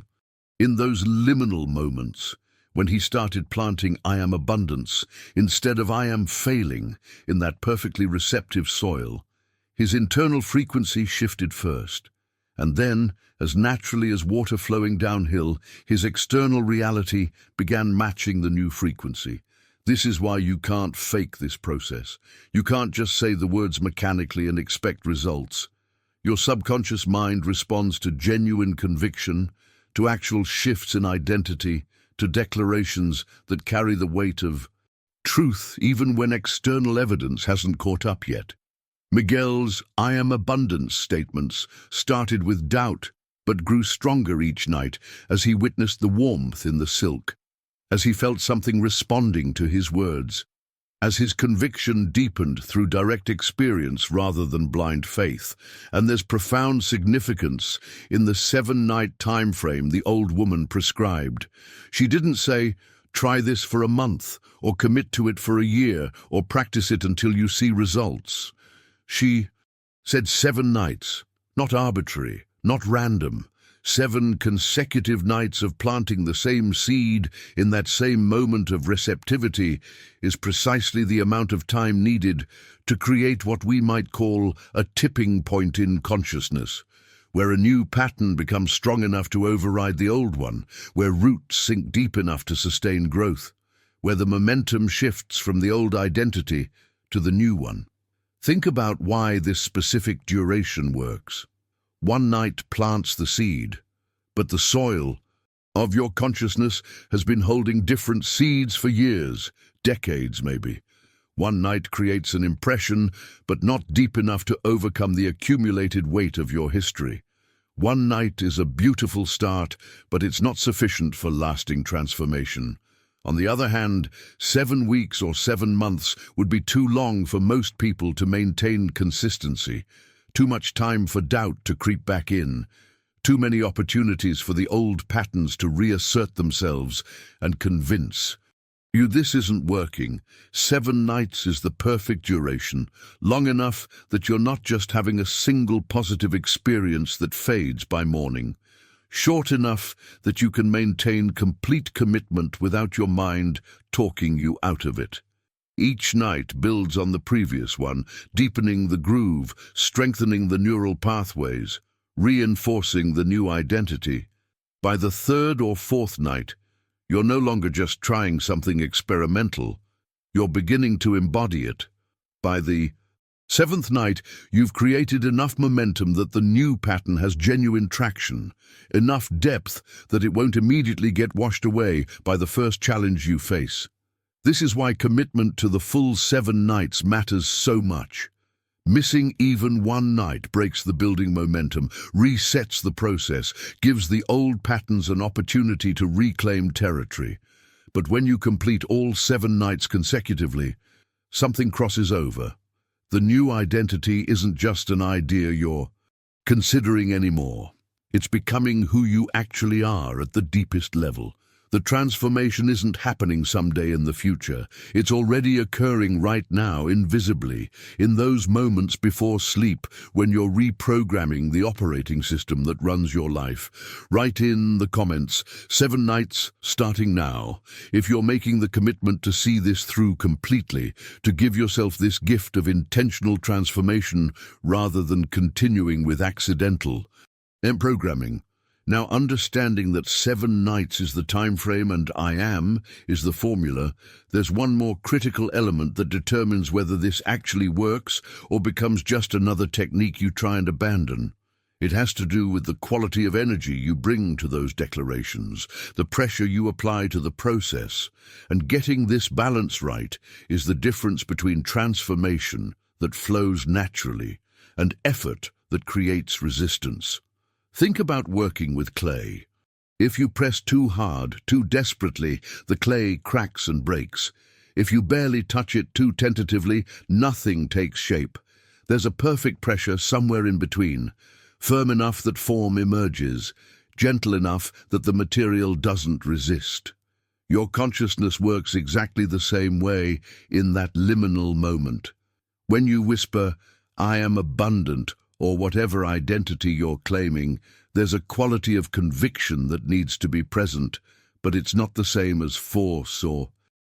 in those liminal moments, when he started planting "I am abundance" instead of "I am failing" in that perfectly receptive soil, his internal frequency shifted first. And then, as naturally as water flowing downhill, his external reality began matching the new frequency. This is why you can't fake this process. You can't just say the words mechanically and expect results. Your subconscious mind responds to genuine conviction, to actual shifts in identity, to declarations that carry the weight of truth even when external evidence hasn't caught up yet. Miguel's "I am abundance" statements started with doubt, but grew stronger each night as he witnessed the warmth in the silk, as he felt something responding to his words, as his conviction deepened through direct experience rather than blind faith. And there's profound significance in the 7-night time frame the old woman prescribed. She didn't say, "Try this for a month," or "Commit to it for a year," or "Practice it until you see results." She said 7 nights, not arbitrary, not random. 7 consecutive nights of planting the same seed in that same moment of receptivity is precisely the amount of time needed to create what we might call a tipping point in consciousness, where a new pattern becomes strong enough to override the old one, where roots sink deep enough to sustain growth, where the momentum shifts from the old identity to the new one. Think about why this specific duration works. One night plants the seed, but the soil of your consciousness has been holding different seeds for years, decades maybe. One night creates an impression, but not deep enough to overcome the accumulated weight of your history. One night is a beautiful start, but it's not sufficient for lasting transformation. On the other hand, 7 weeks or 7 months would be too long for most people to maintain consistency. Too much time for doubt to creep back in. Too many opportunities for the old patterns to reassert themselves and convince you this isn't working. 7 nights is the perfect duration, long enough that you're not just having a single positive experience that fades by morning. Short enough that you can maintain complete commitment without your mind talking you out of it. Each night builds on the previous one, deepening the groove, strengthening the neural pathways, reinforcing the new identity. By the 3rd or 4th night, you're no longer just trying something experimental, you're beginning to embody it. By the 7th night, you've created enough momentum that the new pattern has genuine traction, enough depth that it won't immediately get washed away by the first challenge you face. This is why commitment to the full 7 nights matters so much. Missing even one night breaks the building momentum, resets the process, gives the old patterns an opportunity to reclaim territory. But when you complete all 7 nights consecutively, something crosses over. The new identity isn't just an idea you're considering anymore. It's becoming who you actually are at the deepest level. The transformation isn't happening someday in the future. It's already occurring right now, invisibly, in those moments before sleep when you're reprogramming the operating system that runs your life. Write in the comments, 7 nights starting now. If you're making the commitment to see this through completely, to give yourself this gift of intentional transformation rather than continuing with accidental programming. Now, understanding that 7 nights is the time frame and I am is the formula, there's one more critical element that determines whether this actually works or becomes just another technique you try and abandon. It has to do with the quality of energy you bring to those declarations, the pressure you apply to the process. And getting this balance right is the difference between transformation that flows naturally and effort that creates resistance. Think about working with clay. If you press too hard, too desperately, the clay cracks and breaks. If you barely touch it too tentatively, nothing takes shape. There's a perfect pressure somewhere in between, firm enough that form emerges, gentle enough that the material doesn't resist. Your consciousness works exactly the same way in that liminal moment. When you whisper, "I am abundant," or whatever identity you're claiming, there's a quality of conviction that needs to be present, but it's not the same as force or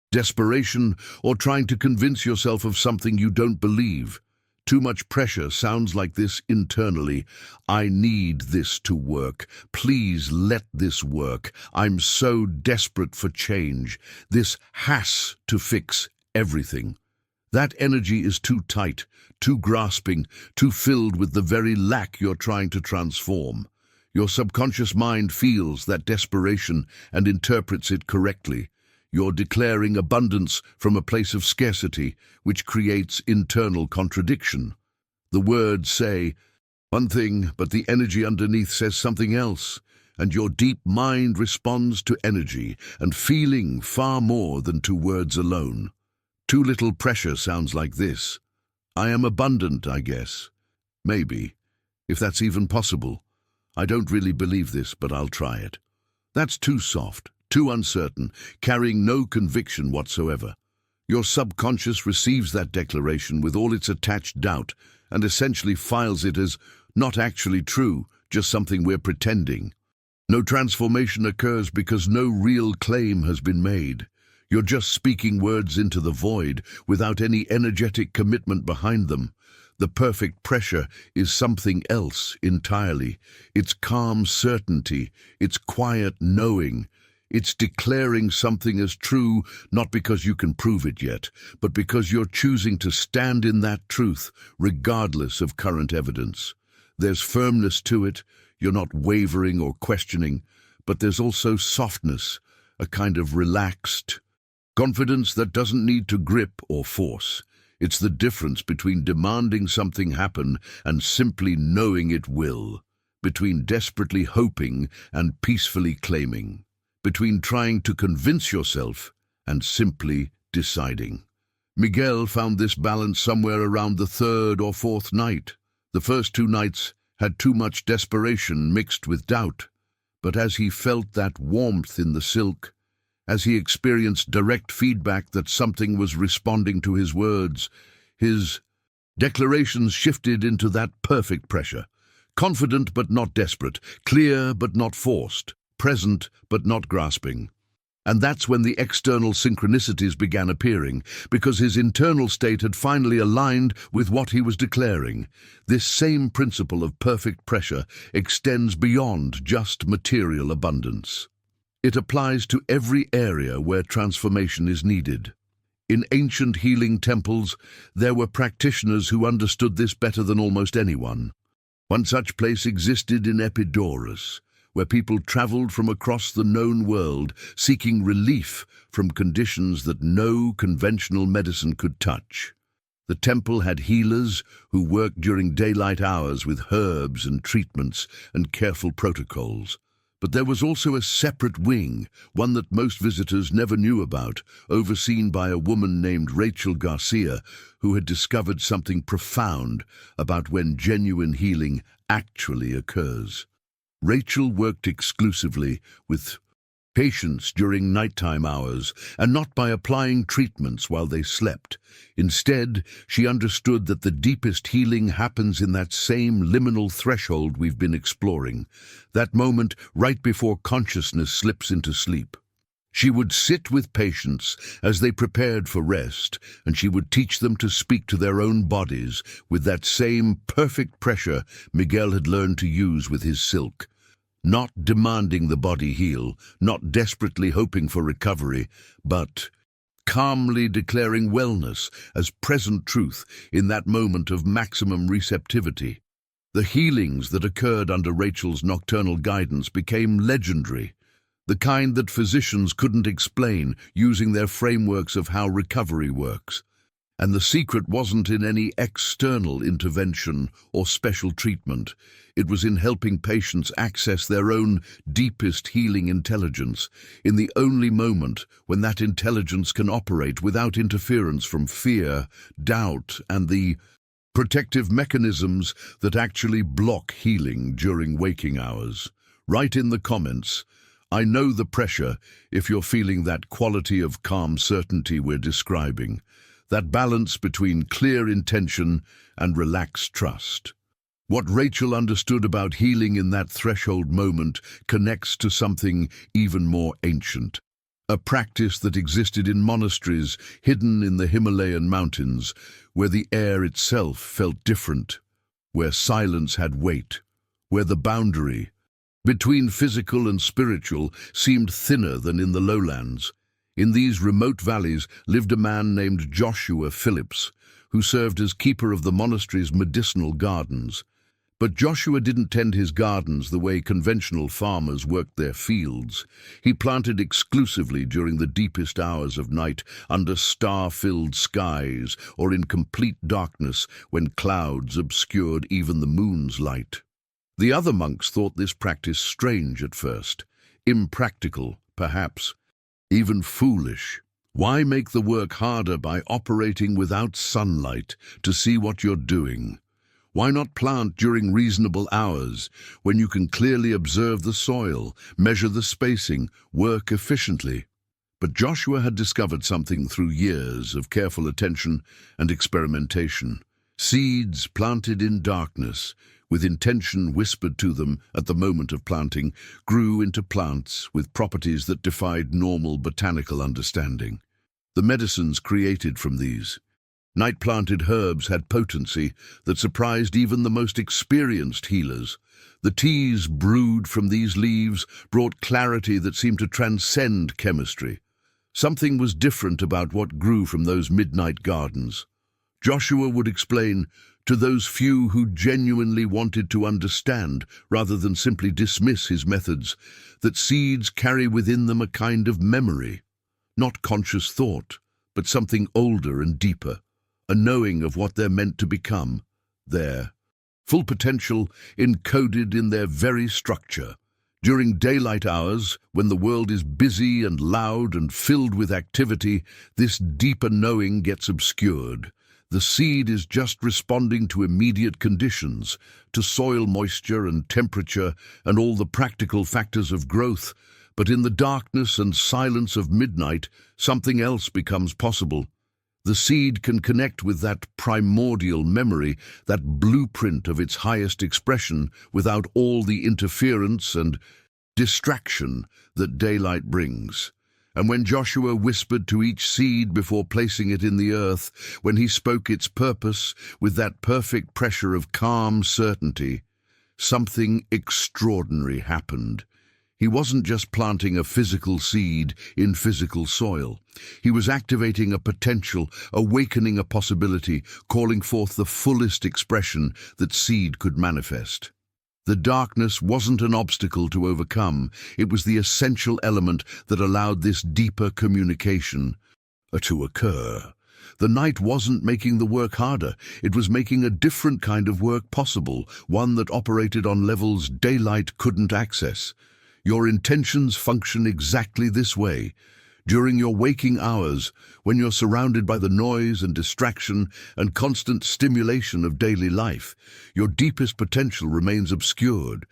desperation or trying to convince yourself of something you don't believe. Too much pressure sounds like this internally. I need this to work. Please let this work. I'm so desperate for change. This has to fix everything. That energy is too tight, too grasping, too filled with the very lack you're trying to transform. Your subconscious mind feels that desperation and interprets it correctly. You're declaring abundance from a place of scarcity, which creates internal contradiction. The words say one thing, but the energy underneath says something else, and your deep mind responds to energy and feeling far more than to words alone. Too little pressure sounds like this. I am abundant, I guess. Maybe, if that's even possible. I don't really believe this, but I'll try it. That's too soft, too uncertain, carrying no conviction whatsoever. Your subconscious receives that declaration with all its attached doubt and essentially files it as not actually true, just something we're pretending. No transformation occurs because no real claim has been made. You're just speaking words into the void without any energetic commitment behind them. The perfect pressure is something else entirely. It's calm certainty. It's quiet knowing. It's declaring something as true, not because you can prove it yet, but because you're choosing to stand in that truth, regardless of current evidence. There's firmness to it. You're not wavering or questioning, but there's also softness, a kind of relaxed confidence that doesn't need to grip or force. It's the difference between demanding something happen and simply knowing it will, between desperately hoping and peacefully claiming, between trying to convince yourself and simply deciding. Miguel found this balance somewhere around the third or fourth night. The first 2 nights had too much desperation mixed with doubt, but as he felt that warmth in the silk, as he experienced direct feedback that something was responding to his words, his declarations shifted into that perfect pressure, confident but not desperate, clear but not forced, present but not grasping. And that's when the external synchronicities began appearing, because his internal state had finally aligned with what he was declaring. This same principle of perfect pressure extends beyond just material abundance. It applies to every area where transformation is needed. In ancient healing temples, there were practitioners who understood this better than almost anyone. One such place existed in Epidaurus, where people traveled from across the known world seeking relief from conditions that no conventional medicine could touch. The temple had healers who worked during daylight hours with herbs and treatments and careful protocols. But there was also a separate wing, one that most visitors never knew about, overseen by a woman named Rachel Garcia, who had discovered something profound about when genuine healing actually occurs. Rachel worked exclusively with patients during nighttime hours, and not by applying treatments while they slept. Instead, she understood that the deepest healing happens in that same liminal threshold we've been exploring, that moment right before consciousness slips into sleep. She would sit with patients as they prepared for rest, and she would teach them to speak to their own bodies with that same perfect pressure Miguel had learned to use with his silk. Not demanding the body heal, not desperately hoping for recovery, but calmly declaring wellness as present truth in that moment of maximum receptivity. The healings that occurred under Rachel's nocturnal guidance became legendary, the kind that physicians couldn't explain using their frameworks of how recovery works. And the secret wasn't in any external intervention or special treatment. It was in helping patients access their own deepest healing intelligence, in the only moment when that intelligence can operate without interference from fear, doubt, and the protective mechanisms that actually block healing during waking hours. Write in the comments, "I know the pressure," if you're feeling that quality of calm certainty we're describing. That balance between clear intention and relaxed trust. What Rachel understood about healing in that threshold moment connects to something even more ancient. A practice that existed in monasteries hidden in the Himalayan mountains, where the air itself felt different, where silence had weight, where the boundary between physical and spiritual seemed thinner than in the lowlands. In these remote valleys lived a man named Joshua Phillips, who served as keeper of the monastery's medicinal gardens. But Joshua didn't tend his gardens the way conventional farmers worked their fields. He planted exclusively during the deepest hours of night, under star-filled skies, or in complete darkness when clouds obscured even the moon's light. The other monks thought this practice strange at first, impractical, perhaps, even foolish. Why make the work harder by operating without sunlight to see what you're doing? Why not plant during reasonable hours, when you can clearly observe the soil, measure the spacing, work efficiently? But Joshua had discovered something through years of careful attention and experimentation. Seeds planted in darkness, with intention whispered to them at the moment of planting, grew into plants with properties that defied normal botanical understanding. The medicines created from these night-planted herbs had potency that surprised even the most experienced healers. The teas brewed from these leaves brought clarity that seemed to transcend chemistry. Something was different about what grew from those midnight gardens. Joshua would explain, to those few who genuinely wanted to understand rather than simply dismiss his methods, that seeds carry within them a kind of memory, not conscious thought, but something older and deeper, a knowing of what they're meant to become, their full potential encoded in their very structure. During daylight hours, when the world is busy and loud and filled with activity, this deeper knowing gets obscured. The seed is just responding to immediate conditions, to soil moisture and temperature and all the practical factors of growth. But in the darkness and silence of midnight, something else becomes possible. The seed can connect with that primordial memory, that blueprint of its highest expression, without all the interference and distraction that daylight brings. And when Joshua whispered to each seed before placing it in the earth, when he spoke its purpose with that perfect pressure of calm certainty, something extraordinary happened. He wasn't just planting a physical seed in physical soil. He was activating a potential, awakening a possibility, calling forth the fullest expression that seed could manifest. The darkness wasn't an obstacle to overcome. It was the essential element that allowed this deeper communication to occur. The night wasn't making the work harder. It was making a different kind of work possible, one that operated on levels daylight couldn't access. Your intentions function exactly this way. During your waking hours, when you're surrounded by the noise and distraction and constant stimulation of daily life, your deepest potential remains obscured.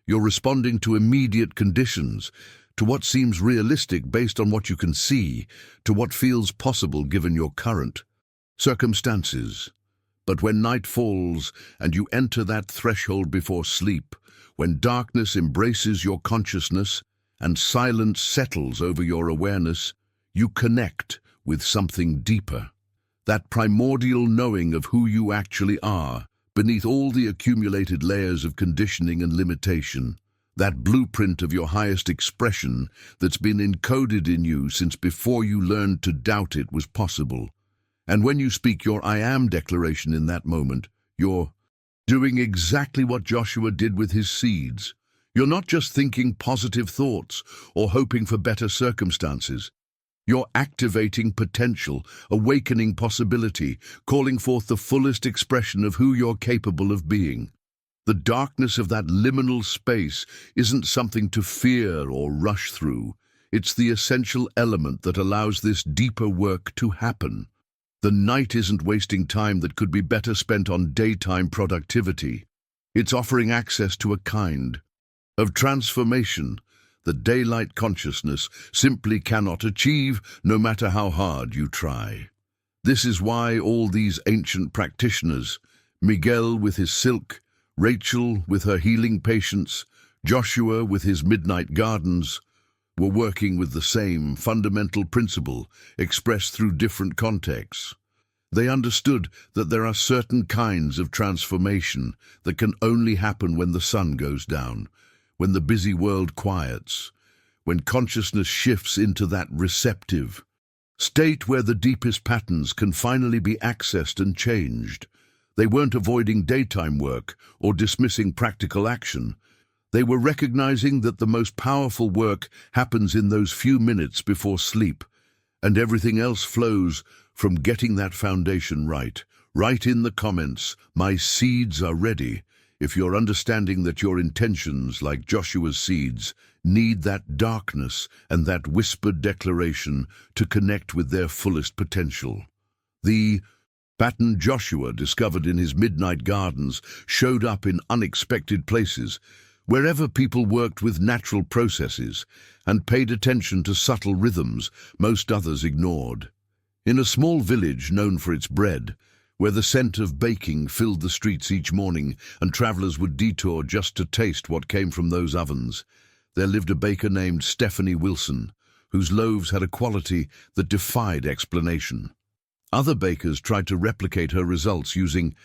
You're responding to immediate conditions, to what seems realistic based on what you can see, to what feels possible given your current circumstances. But when night falls and you enter that threshold before sleep, when darkness embraces your consciousness and silence settles over your awareness, you connect with something deeper. That primordial knowing of who you actually are, beneath all the accumulated layers of conditioning and limitation. That blueprint of your highest expression that's been encoded in you since before you learned to doubt it was possible. And when you speak your I am declaration in that moment, you're doing exactly what Joshua did with his seeds. You're not just thinking positive thoughts or hoping for better circumstances. You're activating potential, awakening possibility, calling forth the fullest expression of who you're capable of being. The darkness of that liminal space isn't something to fear or rush through. It's the essential element that allows this deeper work to happen. The night isn't wasting time that could be better spent on daytime productivity. It's offering access to a kind of transformation that daylight consciousness simply cannot achieve, no matter how hard you try. This is why all these ancient practitioners, Miguel with his silk, Rachel with her healing patience, Joshua with his midnight gardens, were working with the same fundamental principle expressed through different contexts. They understood that there are certain kinds of transformation that can only happen when the sun goes down, when the busy world quiets, when consciousness shifts into that receptive state where the deepest patterns can finally be accessed and changed. They weren't avoiding daytime work or dismissing practical action. They were recognizing that the most powerful work happens in those few minutes before sleep, and everything else flows from getting that foundation right. Write in the comments, "My seeds are ready," if you're understanding that your intentions, like Joshua's seeds, need that darkness and that whispered declaration to connect with their fullest potential. The pattern Joshua discovered in his midnight gardens showed up in unexpected places, wherever people worked with natural processes and paid attention to subtle rhythms most others ignored. In a small village known for its bread, where the scent of baking filled the streets each morning and travelers would detour just to taste what came from those ovens, there lived a baker named Stephanie Wilson, whose loaves had a quality that defied explanation. Other bakers tried to replicate her results using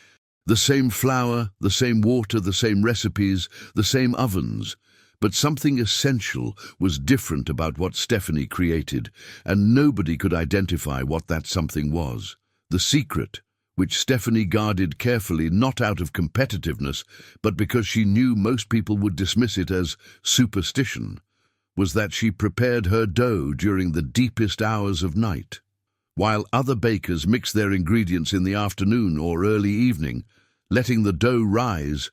the same flour, the same water, the same recipes, the same ovens, but something essential was different about what Stephanie created, and nobody could identify what that something was. The secret, which Stephanie guarded carefully not out of competitiveness, but because she knew most people would dismiss it as superstition, was that she prepared her dough during the deepest hours of night. While other bakers mixed their ingredients in the afternoon or early evening, letting the dough rise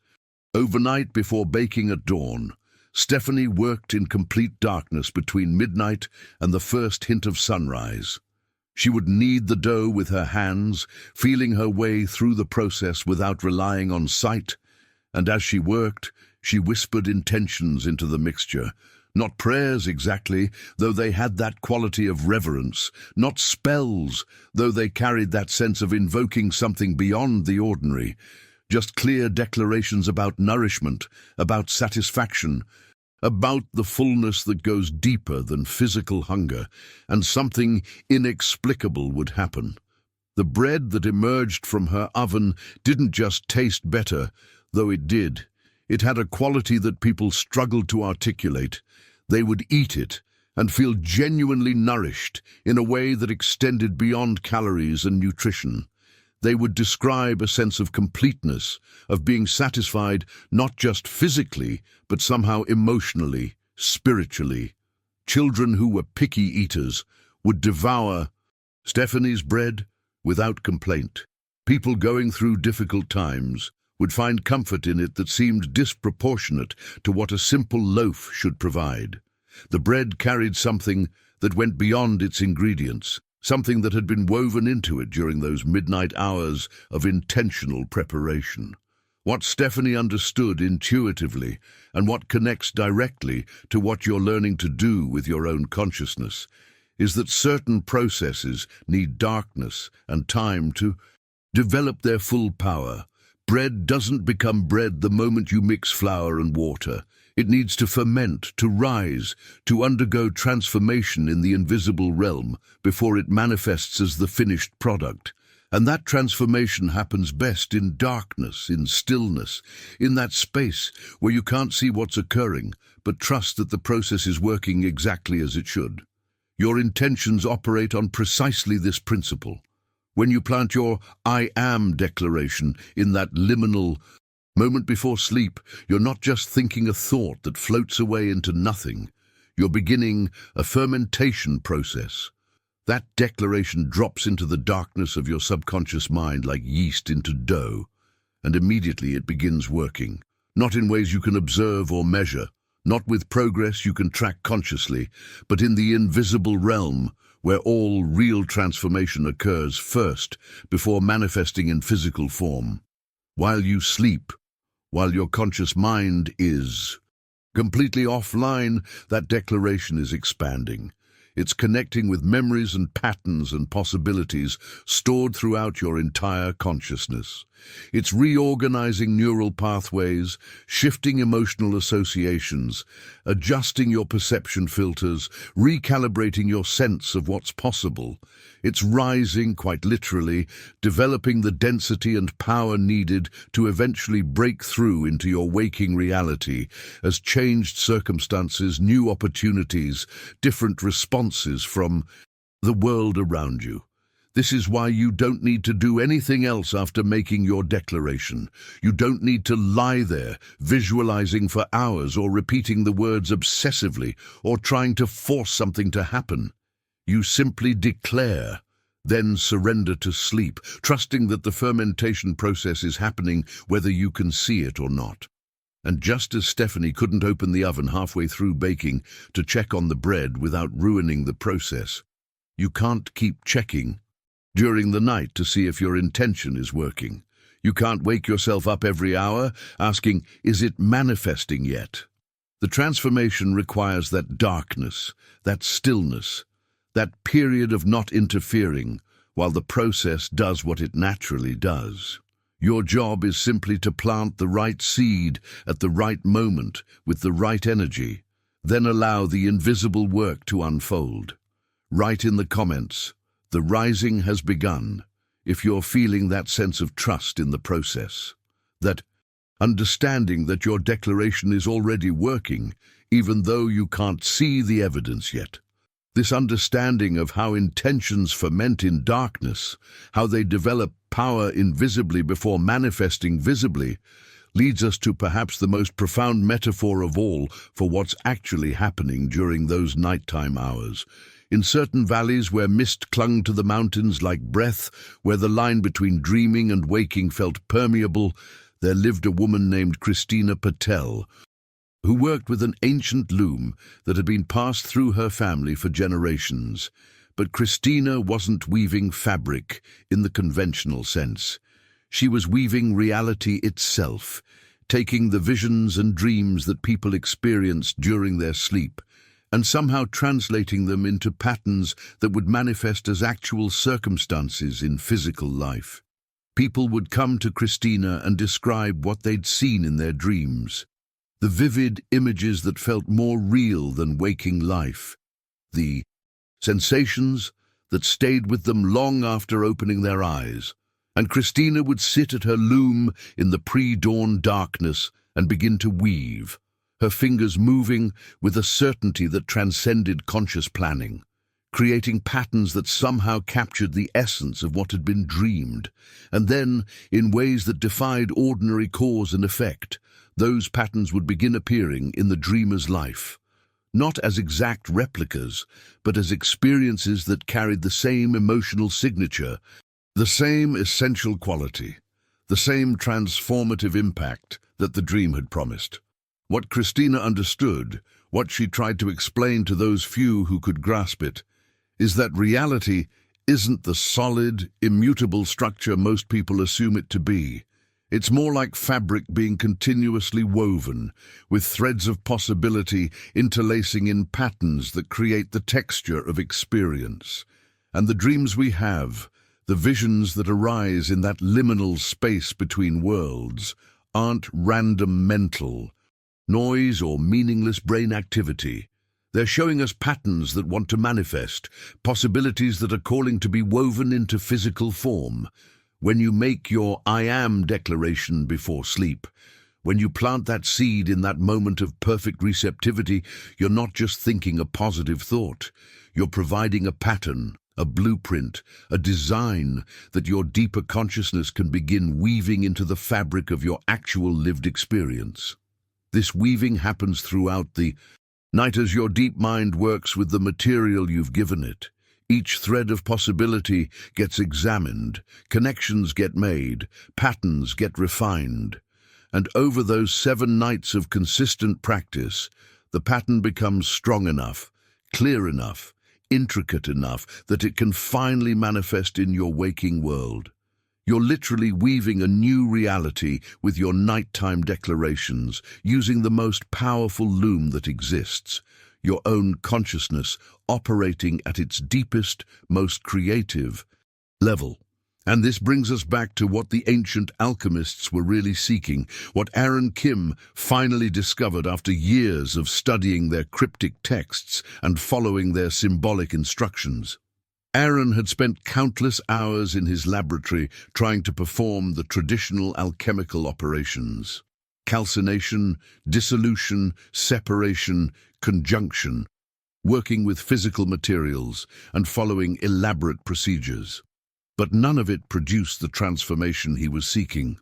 overnight before baking at dawn, Stephanie worked in complete darkness between midnight and the first hint of sunrise. She would knead the dough with her hands, feeling her way through the process without relying on sight, and as she worked, she whispered intentions into the mixture. Not prayers exactly, though they had that quality of reverence, not spells, though they carried that sense of invoking something beyond the ordinary, just clear declarations about nourishment, about satisfaction, about the fullness that goes deeper than physical hunger, and something inexplicable would happen. The bread that emerged from her oven didn't just taste better, though it did. It had a quality that people struggled to articulate. They would eat it and feel genuinely nourished in a way that extended beyond calories and nutrition. They would describe a sense of completeness, of being satisfied not just physically, but somehow emotionally, spiritually. Children who were picky eaters would devour Stephanie's bread without complaint. People going through difficult times would find comfort in it that seemed disproportionate to what a simple loaf should provide. The bread carried something that went beyond its ingredients, something that had been woven into it during those midnight hours of intentional preparation. What Stephanie understood intuitively, and what connects directly to what you're learning to do with your own consciousness, is that certain processes need darkness and time to develop their full power. Bread doesn't become bread the moment you mix flour and water. It needs to ferment, to rise, to undergo transformation in the invisible realm before it manifests as the finished product. And that transformation happens best in darkness, in stillness, in that space where you can't see what's occurring, but trust that the process is working exactly as it should. Your intentions operate on precisely this principle. When you plant your "I am" declaration in that liminal moment before sleep, you're not just thinking a thought that floats away into nothing. You're beginning a fermentation process. That declaration drops into the darkness of your subconscious mind like yeast into dough, and immediately it begins working. Not in ways you can observe or measure, not with progress you can track consciously, but in the invisible realm where all real transformation occurs first before manifesting in physical form. While you sleep, while your conscious mind is completely offline, that declaration is expanding. It's connecting with memories and patterns and possibilities stored throughout your entire consciousness. It's reorganizing neural pathways, shifting emotional associations, adjusting your perception filters, recalibrating your sense of what's possible. It's rising, quite literally, developing the density and power needed to eventually break through into your waking reality as changed circumstances, new opportunities, different responses from the world around you. This is why you don't need to do anything else after making your declaration. You don't need to lie there, visualizing for hours or repeating the words obsessively or trying to force something to happen. You simply declare, then surrender to sleep, trusting that the fermentation process is happening whether you can see it or not. And just as Stephanie couldn't open the oven halfway through baking to check on the bread without ruining the process, you can't keep checking during the night to see if your intention is working. You can't wake yourself up every hour asking, is it manifesting yet? The transformation requires that darkness, that stillness, that period of not interfering, while the process does what it naturally does. Your job is simply to plant the right seed at the right moment with the right energy, then allow the invisible work to unfold. Write in the comments, "The rising has begun," if you're feeling that sense of trust in the process. That understanding that your declaration is already working, even though you can't see the evidence yet. This understanding of how intentions ferment in darkness, how they develop power invisibly before manifesting visibly, leads us to perhaps the most profound metaphor of all for what's actually happening during those nighttime hours. In certain valleys where mist clung to the mountains like breath, where the line between dreaming and waking felt permeable, there lived a woman named Christina Patel, who worked with an ancient loom that had been passed through her family for generations. But Christina wasn't weaving fabric in the conventional sense. She was weaving reality itself, taking the visions and dreams that people experienced during their sleep, and somehow translating them into patterns that would manifest as actual circumstances in physical life. People would come to Christina and describe what they'd seen in their dreams. The vivid images that felt more real than waking life. The sensations that stayed with them long after opening their eyes. And Christina would sit at her loom in the pre-dawn darkness and begin to weave, her fingers moving with a certainty that transcended conscious planning, creating patterns that somehow captured the essence of what had been dreamed. And then, in ways that defied ordinary cause and effect, those patterns would begin appearing in the dreamer's life, not as exact replicas, but as experiences that carried the same emotional signature, the same essential quality, the same transformative impact that the dream had promised. What Christina understood, what she tried to explain to those few who could grasp it, is that reality isn't the solid, immutable structure most people assume it to be. It's more like fabric being continuously woven, with threads of possibility interlacing in patterns that create the texture of experience. And the dreams we have, the visions that arise in that liminal space between worlds, aren't random mental noise or meaningless brain activity. They're showing us patterns that want to manifest, possibilities that are calling to be woven into physical form. When you make your "I am" declaration before sleep, when you plant that seed in that moment of perfect receptivity, you're not just thinking a positive thought. You're providing a pattern, a blueprint, a design that your deeper consciousness can begin weaving into the fabric of your actual lived experience. This weaving happens throughout the night as your deep mind works with the material you've given it. Each thread of possibility gets examined, connections get made, patterns get refined. And over those 7 nights of consistent practice, the pattern becomes strong enough, clear enough, intricate enough that it can finally manifest in your waking world. You're literally weaving a new reality with your nighttime declarations, using the most powerful loom that exists, your own consciousness operating at its deepest, most creative level. And this brings us back to what the ancient alchemists were really seeking, what Aaron Kim finally discovered after years of studying their cryptic texts and following their symbolic instructions. Aaron had spent countless hours in his laboratory trying to perform the traditional alchemical operations: calcination, dissolution, separation, conjunction, working with physical materials and following elaborate procedures. But none of it produced the transformation he was seeking.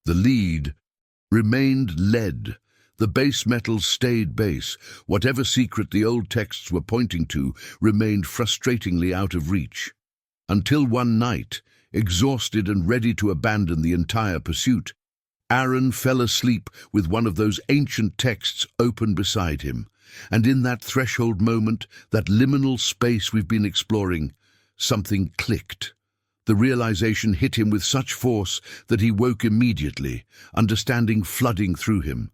The lead remained lead. The base metals stayed base. Whatever secret the old texts were pointing to remained frustratingly out of reach. Until one night, exhausted and ready to abandon the entire pursuit, Aaron fell asleep with one of those ancient texts open beside him. And in that threshold moment, that liminal space we've been exploring, something clicked. The realization hit him with such force that he woke immediately, understanding flooding through him.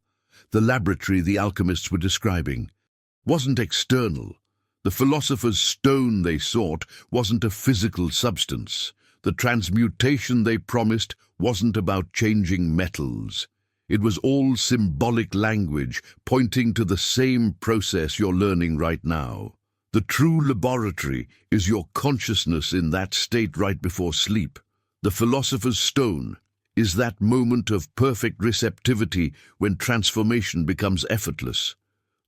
The laboratory the alchemists were describing wasn't external. The philosopher's stone they sought wasn't a physical substance. The transmutation they promised wasn't about changing metals. It was all symbolic language, pointing to the same process you're learning right now. The true laboratory is your consciousness in that state right before sleep. The philosopher's stone is that moment of perfect receptivity when transformation becomes effortless.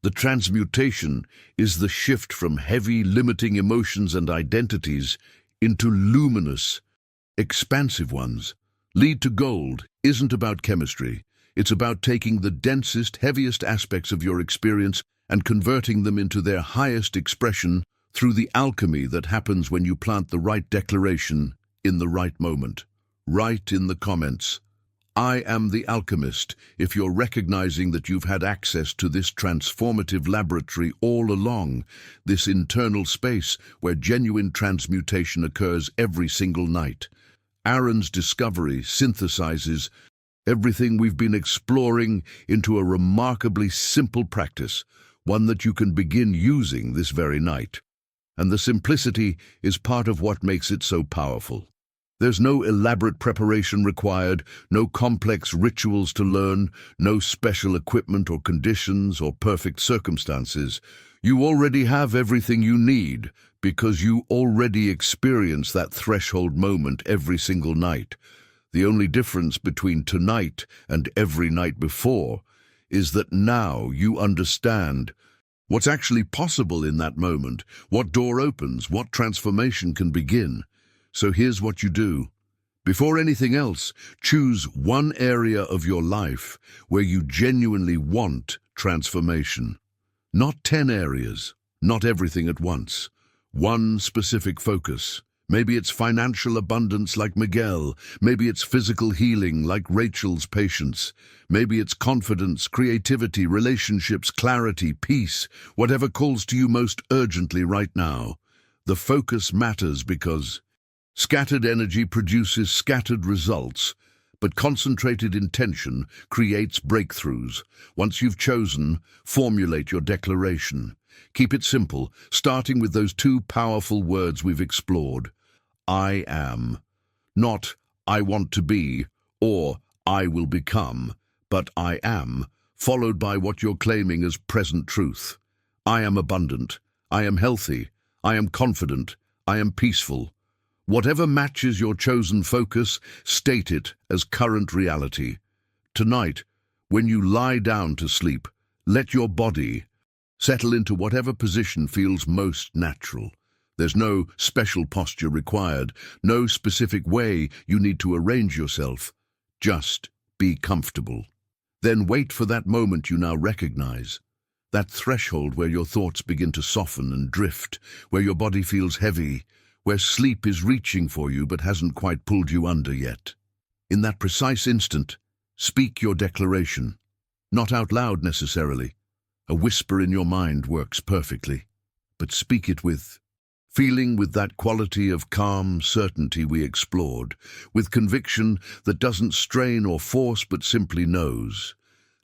The transmutation is the shift from heavy, limiting emotions and identities into luminous, expansive ones. Lead to Gold isn't about chemistry. It's about taking the densest, heaviest aspects of your experience and converting them into their highest expression through the alchemy that happens when you plant the right declaration in the right moment. Write in the comments, "I am the alchemist," if you're recognizing that you've had access to this transformative laboratory all along, this internal space where genuine transmutation occurs every single night. Aaron's discovery synthesizes everything we've been exploring into a remarkably simple practice, one that you can begin using this very night. And the simplicity is part of what makes it so powerful. There's no elaborate preparation required, no complex rituals to learn, no special equipment or conditions or perfect circumstances. You already have everything you need because you already experience that threshold moment every single night. The only difference between tonight and every night before is that now you understand what's actually possible in that moment, what door opens, what transformation can begin. So here's what you do. Before anything else, choose one area of your life where you genuinely want transformation. Not 10 areas, not everything at once. One specific focus. Maybe it's financial abundance like Miguel. Maybe it's physical healing like Rachel's patience. Maybe it's confidence, creativity, relationships, clarity, peace. Whatever calls to you most urgently right now. The focus matters because scattered energy produces scattered results, but concentrated intention creates breakthroughs. Once you've chosen, formulate your declaration. Keep it simple, starting with those two powerful words we've explored. I am. Not I want to be or I will become, but I am, followed by what you're claiming as present truth. I am abundant. I am healthy. I am confident. I am peaceful. Whatever matches your chosen focus, state it as current reality. Tonight, when you lie down to sleep, let your body settle into whatever position feels most natural. There's no special posture required, no specific way you need to arrange yourself. Just be comfortable. Then wait for that moment you now recognize. That threshold where your thoughts begin to soften and drift, where your body feels heavy, where sleep is reaching for you but hasn't quite pulled you under yet. In that precise instant, speak your declaration. Not out loud necessarily. A whisper in your mind works perfectly. But speak it with feeling, with that quality of calm certainty we explored, with conviction that doesn't strain or force but simply knows.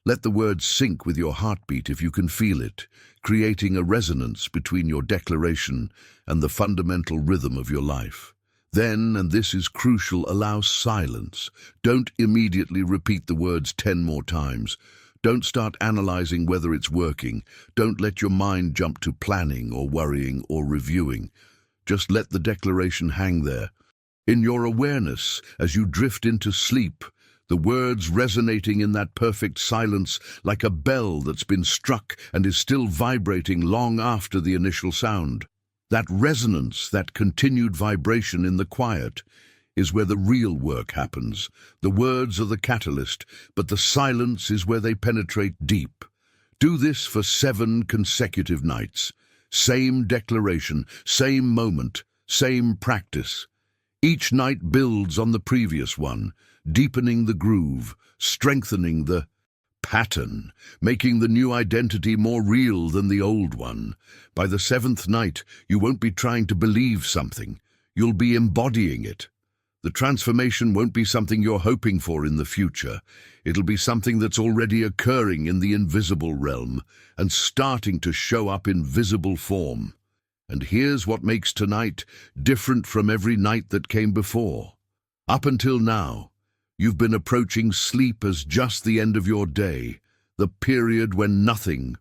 Let the words sync with your heartbeat if you can feel it, creating a resonance between your declaration and the fundamental rhythm of your life. Then, and this is crucial, allow silence. Don't immediately repeat the words 10 more times. Don't start analyzing whether it's working. Don't let your mind jump to planning or worrying or reviewing. Just let the declaration hang there. In your awareness, as you drift into sleep, the words resonating in that perfect silence like a bell that's been struck and is still vibrating long after the initial sound. That resonance, that continued vibration in the quiet, is where the real work happens. The words are the catalyst, but the silence is where they penetrate deep. Do this for 7 consecutive nights. Same declaration, same moment, same practice. Each night builds on the previous one, deepening the groove, strengthening the pattern, making the new identity more real than the old one. By the 7th night, you won't be trying to believe something. You'll be embodying it. The transformation won't be something you're hoping for in the future. It'll be something that's already occurring in the invisible realm and starting to show up in visible form. And here's what makes tonight different from every night that came before. Up until now, you've been approaching sleep as just the end of your day, the period when nothing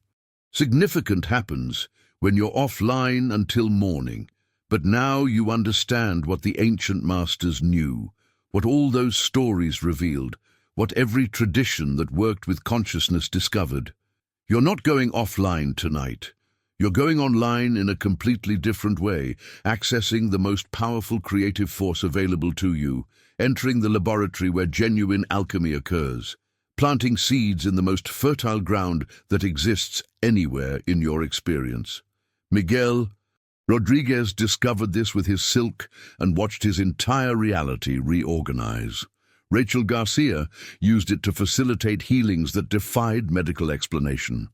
significant happens, when you're offline until morning. But now you understand what the ancient masters knew, what all those stories revealed, what every tradition that worked with consciousness discovered. You're not going offline tonight. You're going online in a completely different way, accessing the most powerful creative force available to you, entering the laboratory where genuine alchemy occurs, planting seeds in the most fertile ground that exists anywhere in your experience. Miguel Rodriguez discovered this with his silk and watched his entire reality reorganize. Rachel Garcia used it to facilitate healings that defied medical explanation.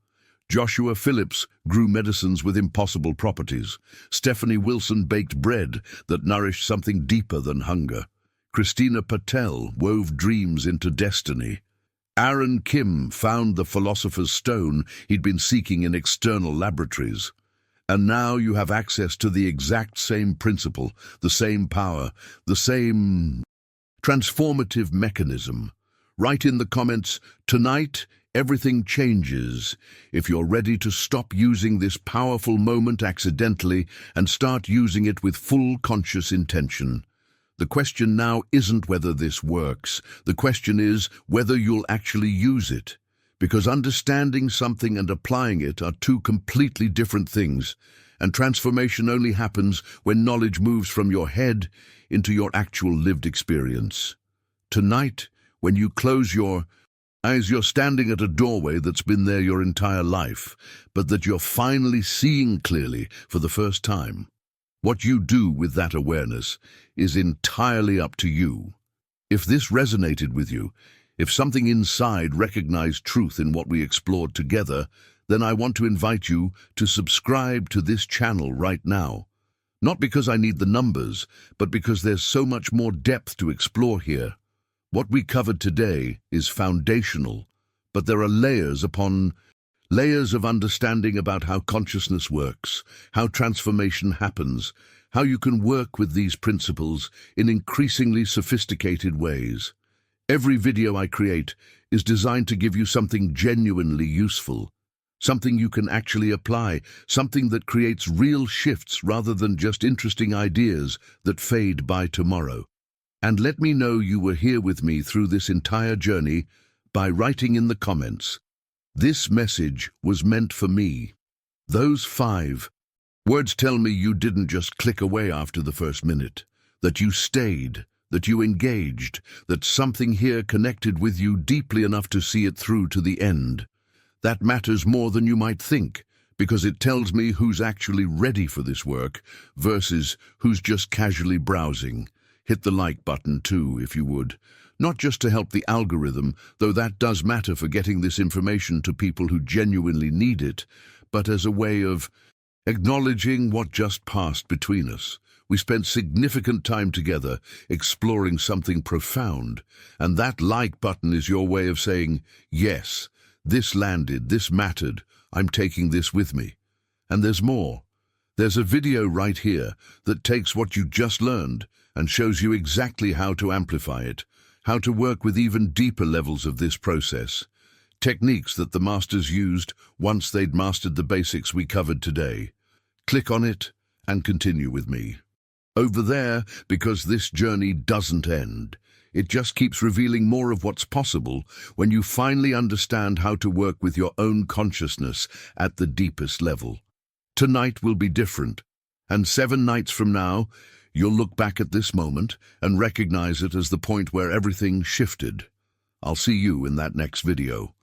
Joshua Phillips grew medicines with impossible properties. Stephanie Wilson baked bread that nourished something deeper than hunger. Christina Patel wove dreams into destiny. Aaron Kim found the philosopher's stone he'd been seeking in external laboratories. And now you have access to the exact same principle, the same power, the same transformative mechanism. Write in the comments, tonight, everything changes. If you're ready to stop using this powerful moment accidentally and start using it with full conscious intention. The question now isn't whether this works. The question is whether you'll actually use it. Because understanding something and applying it are two completely different things, and transformation only happens when knowledge moves from your head into your actual lived experience. Tonight, when you close your eyes, you're standing at a doorway that's been there your entire life, but that you're finally seeing clearly for the first time. What you do with that awareness is entirely up to you. If this resonated with you, if something inside recognized truth in what we explored together, then I want to invite you to subscribe to this channel right now. Not because I need the numbers, but because there's so much more depth to explore here. What we covered today is foundational, but there are layers upon layers of understanding about how consciousness works, how transformation happens, how you can work with these principles in increasingly sophisticated ways. Every video I create is designed to give you something genuinely useful, something you can actually apply, something that creates real shifts rather than just interesting ideas that fade by tomorrow. And let me know you were here with me through this entire journey by writing in the comments, "This message was meant for me." Those 5 words tell me you didn't just click away after the first minute, that you stayed, that you engaged, that something here connected with you deeply enough to see it through to the end. That matters more than you might think, because it tells me who's actually ready for this work versus who's just casually browsing. Hit the like button too, if you would. Not just to help the algorithm, though that does matter for getting this information to people who genuinely need it, but as a way of acknowledging what just passed between us. We spent significant time together exploring something profound, and that like button is your way of saying, yes, this landed, this mattered, I'm taking this with me. And there's more. There's a video right here that takes what you just learned and shows you exactly how to amplify it, how to work with even deeper levels of this process. Techniques that the masters used once they'd mastered the basics we covered today. Click on it and continue with me. Over there, because this journey doesn't end. It just keeps revealing more of what's possible when you finally understand how to work with your own consciousness at the deepest level. Tonight will be different, and 7 nights from now, you'll look back at this moment and recognize it as the point where everything shifted. I'll see you in that next video.